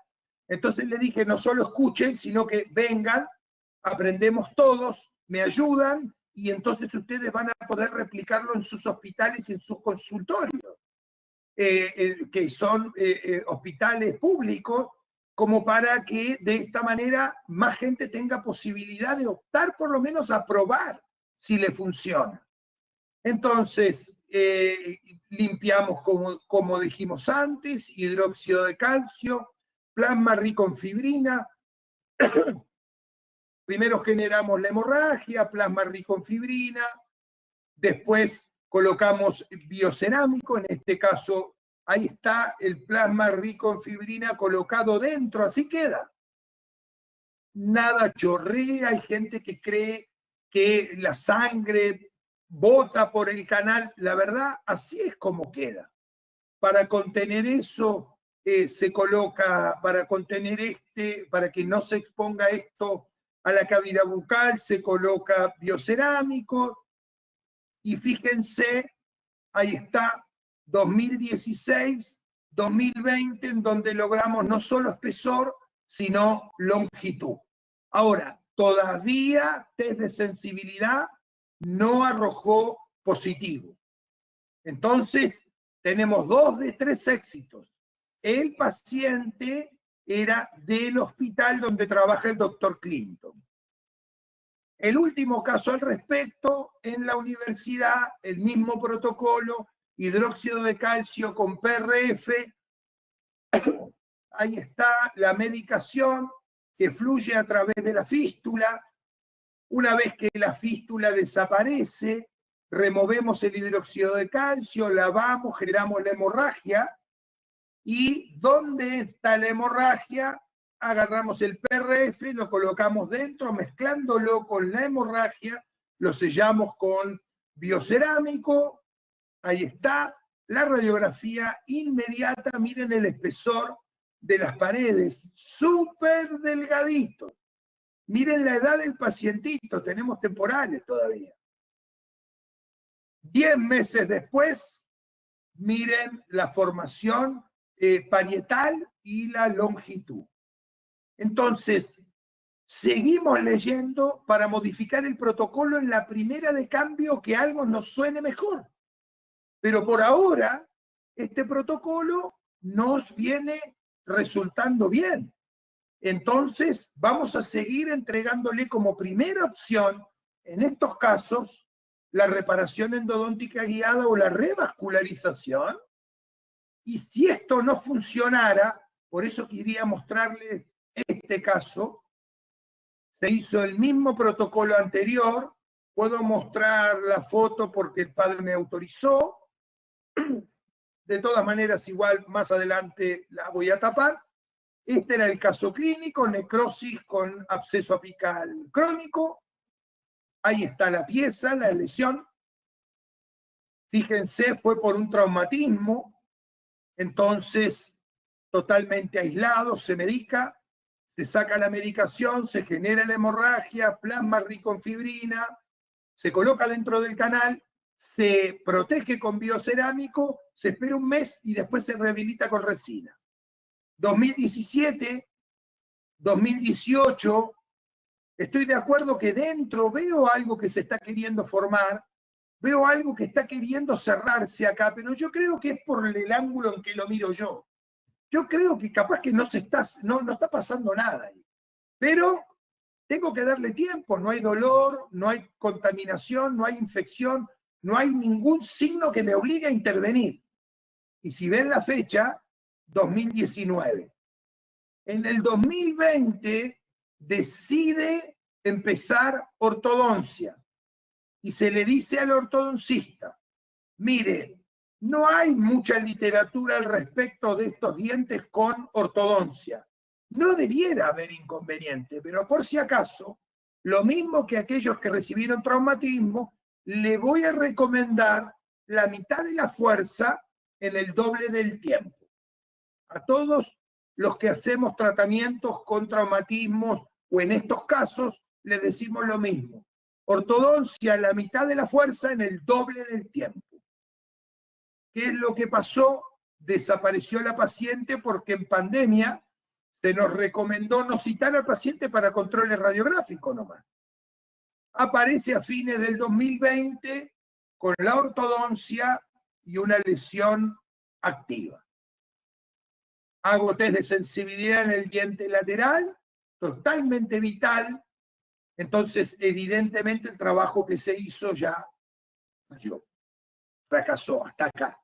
Entonces le dije, no solo escuchen, sino que vengan, aprendemos todos, me ayudan, y entonces ustedes van a poder replicarlo en sus hospitales y en sus consultorios, que son hospitales públicos, como para que de esta manera más gente tenga posibilidad de optar, por lo menos a probar si le funciona. Entonces, limpiamos, como dijimos antes, hidróxido de calcio, plasma rico en fibrina. Primero generamos la hemorragia, plasma rico en fibrina, después colocamos biocerámico, en este caso ahí está el plasma rico en fibrina colocado dentro, así queda. Nada chorrea, hay gente que cree que la sangre bota por el canal, la verdad, así es como queda. Para contener eso se coloca, para contener para que no se exponga esto a la cavidad bucal, se coloca biocerámico, y fíjense, ahí está, 2016, 2020, en donde logramos no solo espesor, sino longitud. Ahora, todavía test de sensibilidad no arrojó positivo. Entonces, tenemos 2 de 3 éxitos. El paciente era del hospital donde trabaja el doctor Clinton. El último caso al respecto, en la universidad, el mismo protocolo, hidróxido de calcio con PRF, ahí está la medicación que fluye a través de la fístula. Una vez que la fístula desaparece, removemos el hidróxido de calcio, lavamos, generamos la hemorragia, y ¿dónde está la hemorragia? Agarramos el PRF, lo colocamos dentro, mezclándolo con la hemorragia, lo sellamos con biocerámico, ahí está, la radiografía inmediata, miren el espesor de las paredes, súper delgadito. Miren la edad del pacientito, tenemos temporales todavía. 10 meses después, miren la formación parietal y la longitud. Entonces, seguimos leyendo para modificar el protocolo en la primera de cambio que algo nos suene mejor. Pero por ahora, este protocolo nos viene resultando bien. Entonces, vamos a seguir entregándole como primera opción, en estos casos, la reparación endodóntica guiada o la revascularización. Y si esto no funcionara, por eso quería mostrarles este caso, se hizo el mismo protocolo anterior, puedo mostrar la foto porque el padre me autorizó, de todas maneras igual más adelante la voy a tapar. Este era el caso clínico, necrosis con absceso apical crónico, ahí está la pieza, la lesión, fíjense, fue por un traumatismo, entonces totalmente aislado, se medica, se saca la medicación, se genera la hemorragia, plasma rico en fibrina, se coloca dentro del canal, se protege con biocerámico, se espera un mes y después se rehabilita con resina. 2017, 2018, Estoy de acuerdo que dentro veo algo que se está queriendo formar, veo algo que está queriendo cerrarse acá, pero yo creo que es por el ángulo en que lo miro yo. Yo creo que capaz que no está pasando nada ahí. Pero tengo que darle tiempo, no hay dolor, no hay contaminación, no hay infección, no hay ningún signo que me obligue a intervenir. Y si ven la fecha, 2019. En el 2020 decide empezar ortodoncia y se le dice al ortodoncista, mire, no hay mucha literatura al respecto de estos dientes con ortodoncia. No debiera haber inconveniente, pero por si acaso, lo mismo que aquellos que recibieron traumatismo, le voy a recomendar la mitad de la fuerza en el doble del tiempo. A todos los que hacemos tratamientos con traumatismos o en estos casos, les decimos lo mismo. Ortodoncia, la mitad de la fuerza en el doble del tiempo. ¿Qué es lo que pasó? Desapareció la paciente porque en pandemia se nos recomendó no citar al paciente para controles radiográficos nomás. Aparece a fines del 2020 con la ortodoncia y una lesión activa. Hago test de sensibilidad en el diente lateral, totalmente vital. Entonces, evidentemente, el trabajo que se hizo ya falló, fracasó hasta acá.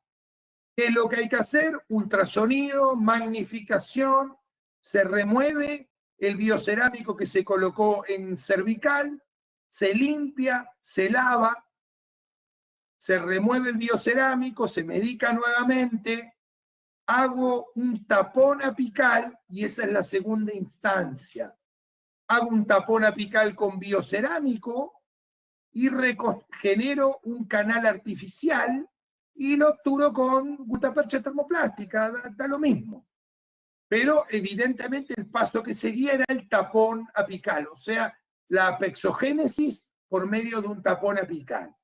¿Qué es lo que hay que hacer? Ultrasonido, magnificación, se remueve el biocerámico que se colocó en cervical, se limpia, se lava, se remueve el biocerámico, se medica nuevamente, hago un tapón apical y esa es la segunda instancia. Hago un tapón apical con biocerámico y genero un canal artificial y lo obturo con gutapercha termoplástica, da lo mismo. Pero evidentemente el paso que seguía era el tapón apical, o sea, la apexogénesis por medio de un tapón apical.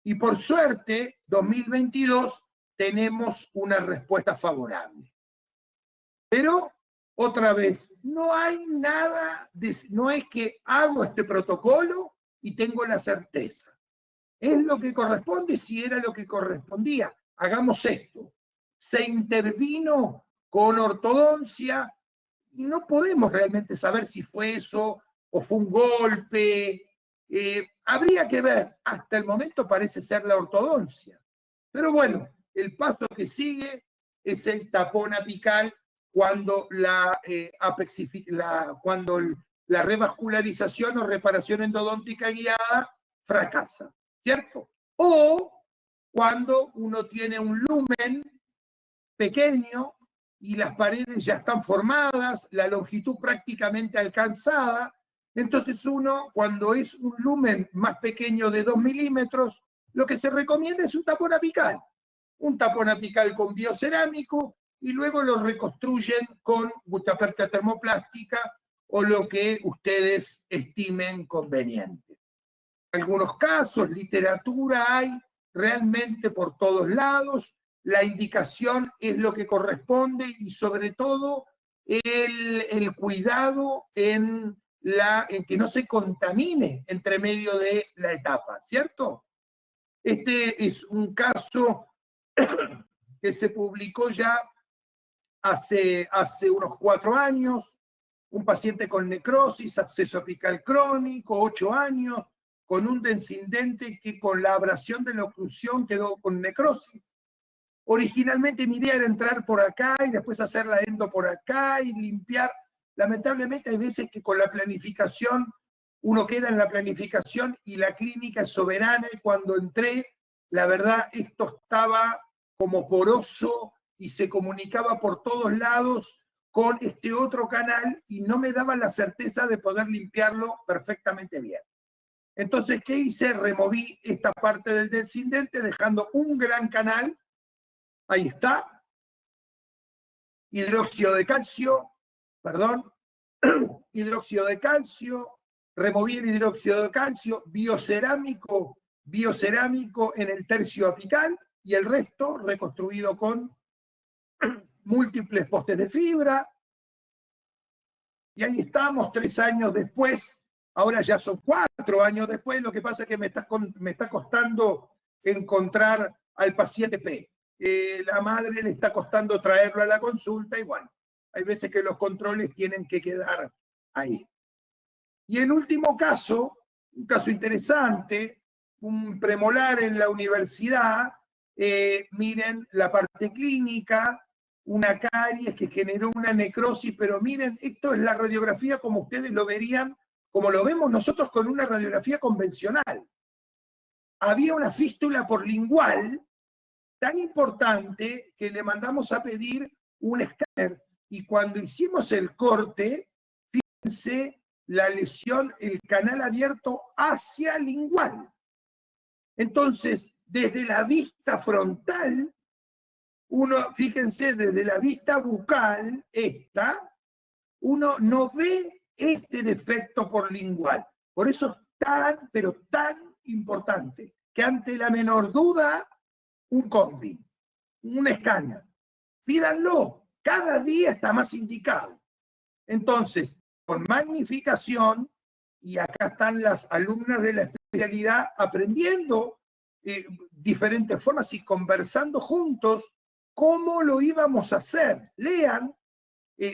Y por suerte, 2022, tenemos una respuesta favorable. Pero, otra vez, no hay nada, no es que hago este protocolo y tengo la certeza. Es lo que corresponde si era lo que correspondía. Hagamos esto. Se intervino con ortodoncia y no podemos realmente saber si fue eso o fue un golpe. Habría que ver. Hasta el momento parece ser la ortodoncia. Pero bueno, el paso que sigue es el tapón apical cuando cuando la revascularización o reparación endodóntica guiada fracasa, ¿cierto? O cuando uno tiene un lumen pequeño y las paredes ya están formadas, la longitud prácticamente alcanzada, entonces uno, cuando es un lumen más pequeño de 2 milímetros, lo que se recomienda es un tapón apical con biocerámico, y luego lo reconstruyen con gutapercha termoplástica o lo que ustedes estimen conveniente. En algunos casos, literatura hay realmente por todos lados, la indicación es lo que corresponde y sobre todo el cuidado en que no se contamine entre medio de la etapa, ¿cierto? Este es un caso que se publicó ya hace unos 4 años, un paciente con necrosis, absceso apical crónico, 8 años, con un descendente que con la abrasión de la oclusión quedó con necrosis. Originalmente mi idea era entrar por acá y después hacer la endo por acá y limpiar. Lamentablemente hay veces que con la planificación, uno queda en la planificación y la clínica es soberana, y cuando entré, la verdad, esto estaba como poroso y se comunicaba por todos lados con este otro canal y no me daba la certeza de poder limpiarlo perfectamente bien. Entonces, ¿qué hice? Removí esta parte del descendente dejando un gran canal. Ahí está. Hidróxido de calcio, perdón. Hidróxido de calcio. Removí el hidróxido de calcio. Biocerámico en el tercio apical y el resto reconstruido con múltiples postes de fibra. Y ahí estamos, 3 años después, ahora ya son 4 años después, lo que pasa es que me está costando encontrar al paciente P. La madre le está costando traerlo a la consulta y bueno, hay veces que los controles tienen que quedar ahí. Y el último caso, un caso interesante, un premolar en la universidad, miren la parte clínica, una caries que generó una necrosis, pero miren, esto es la radiografía como ustedes lo verían, como lo vemos nosotros con una radiografía convencional. Había una fístula porlingual tan importante que le mandamos a pedir un escáner. Y cuando hicimos el corte, fíjense la lesión, el canal abierto hacia lingual. Entonces, desde la vista frontal, fíjense, desde la vista bucal, uno no ve este defecto porlingual. Por eso es tan, pero tan importante, que ante la menor duda, un combi, un escáner. Pídanlo, cada día está más indicado. Entonces, con magnificación, y acá están las alumnas de la especialidad aprendiendo diferentes formas y conversando juntos cómo lo íbamos a hacer. Lean,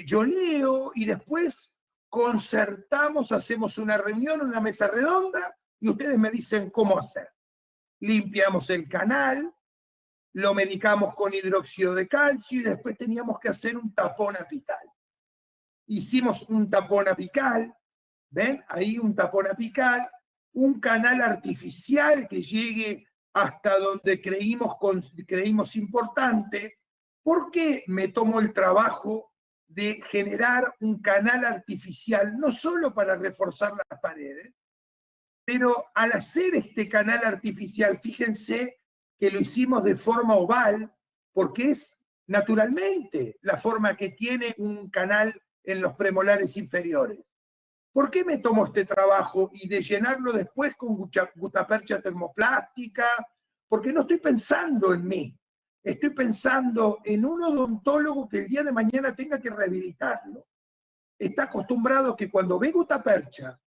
yo leo y después concertamos, hacemos una reunión, una mesa redonda y ustedes me dicen cómo hacer. Limpiamos el canal, lo medicamos con hidróxido de calcio y después teníamos que hacer un tapón apical. Hicimos un tapón apical, ¿ven? Ahí un tapón apical, un canal artificial que llegue hasta donde creímos importante. ¿Por qué me tomo el trabajo de generar un canal artificial, no solo para reforzar las paredes, pero al hacer este canal artificial, fíjense que lo hicimos de forma oval, porque es naturalmente la forma que tiene un canal en los premolares inferiores. ¿Por qué me tomo este trabajo y de llenarlo después con gutapercha termoplástica? Porque no estoy pensando en mí, estoy pensando en un odontólogo que el día de mañana tenga que rehabilitarlo. Está acostumbrado que cuando ve gutapercha,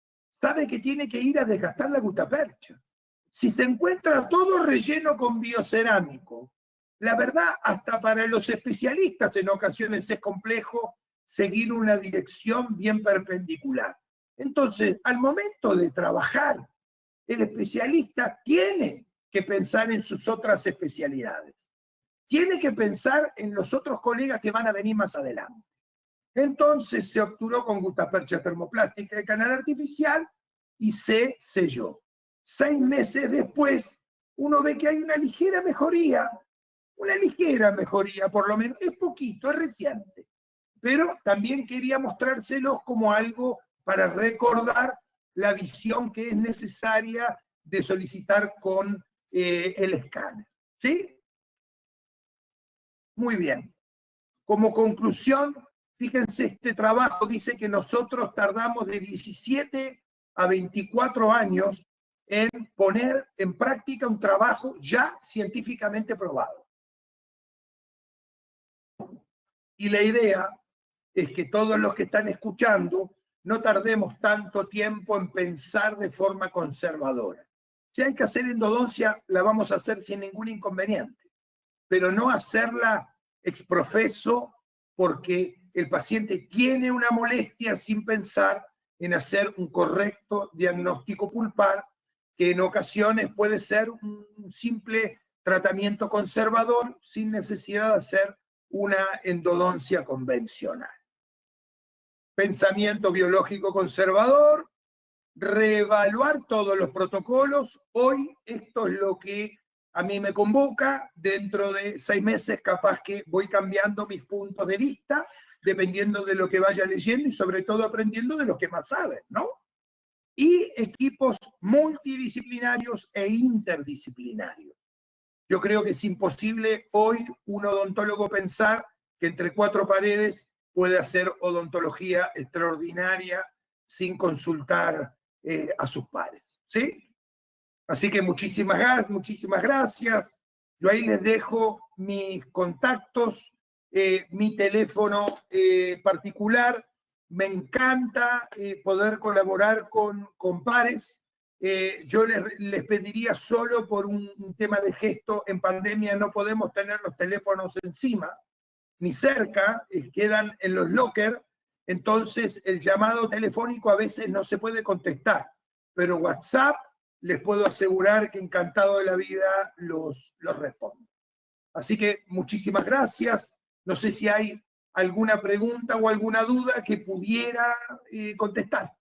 sabe que tiene que ir a desgastar la gutapercha. Si se encuentra todo relleno con biocerámico, la verdad, hasta para los especialistas en ocasiones es complejo seguir una dirección bien perpendicular. Entonces, al momento de trabajar, el especialista tiene que pensar en sus otras especialidades. Tiene que pensar en los otros colegas que van a venir más adelante. Entonces se obturó con gutapercha termoplástica de canal artificial y se selló. 6 meses después, uno ve que hay una ligera mejoría, por lo menos, es poquito, es reciente. Pero también quería mostrárselos como algo para recordar la visión que es necesaria de solicitar con el escáner. ¿Sí? Muy bien. Como conclusión, fíjense, este trabajo dice que nosotros tardamos de 17 a 24 años en poner en práctica un trabajo ya científicamente probado. Y la idea es que todos los que están escuchando no tardemos tanto tiempo en pensar de forma conservadora. Si hay que hacer endodoncia, la vamos a hacer sin ningún inconveniente, pero no hacerla exprofeso porque el paciente tiene una molestia sin pensar en hacer un correcto diagnóstico pulpar, que en ocasiones puede ser un simple tratamiento conservador sin necesidad de hacer una endodoncia convencional. Pensamiento biológico conservador, reevaluar todos los protocolos. Hoy esto es lo que a mí me convoca. Dentro de 6 meses capaz que voy cambiando mis puntos de vista, dependiendo de lo que vaya leyendo y sobre todo aprendiendo de los que más saben, ¿no? Y equipos multidisciplinarios e interdisciplinarios. Yo creo que es imposible hoy un odontólogo pensar que entre 4 paredes puede hacer odontología extraordinaria sin consultar a sus pares, ¿sí? Así que muchísimas gracias. Yo ahí les dejo mis contactos, mi teléfono particular. me encanta poder colaborar con pares. Yo les pediría solo por un tema de gesto, en pandemia no podemos tener los teléfonos encima, ni cerca, quedan en los lockers, entonces el llamado telefónico a veces no se puede contestar, pero WhatsApp les puedo asegurar que encantado de la vida los respondo. Así que muchísimas gracias. No sé si hay alguna pregunta o alguna duda que pudiera contestar.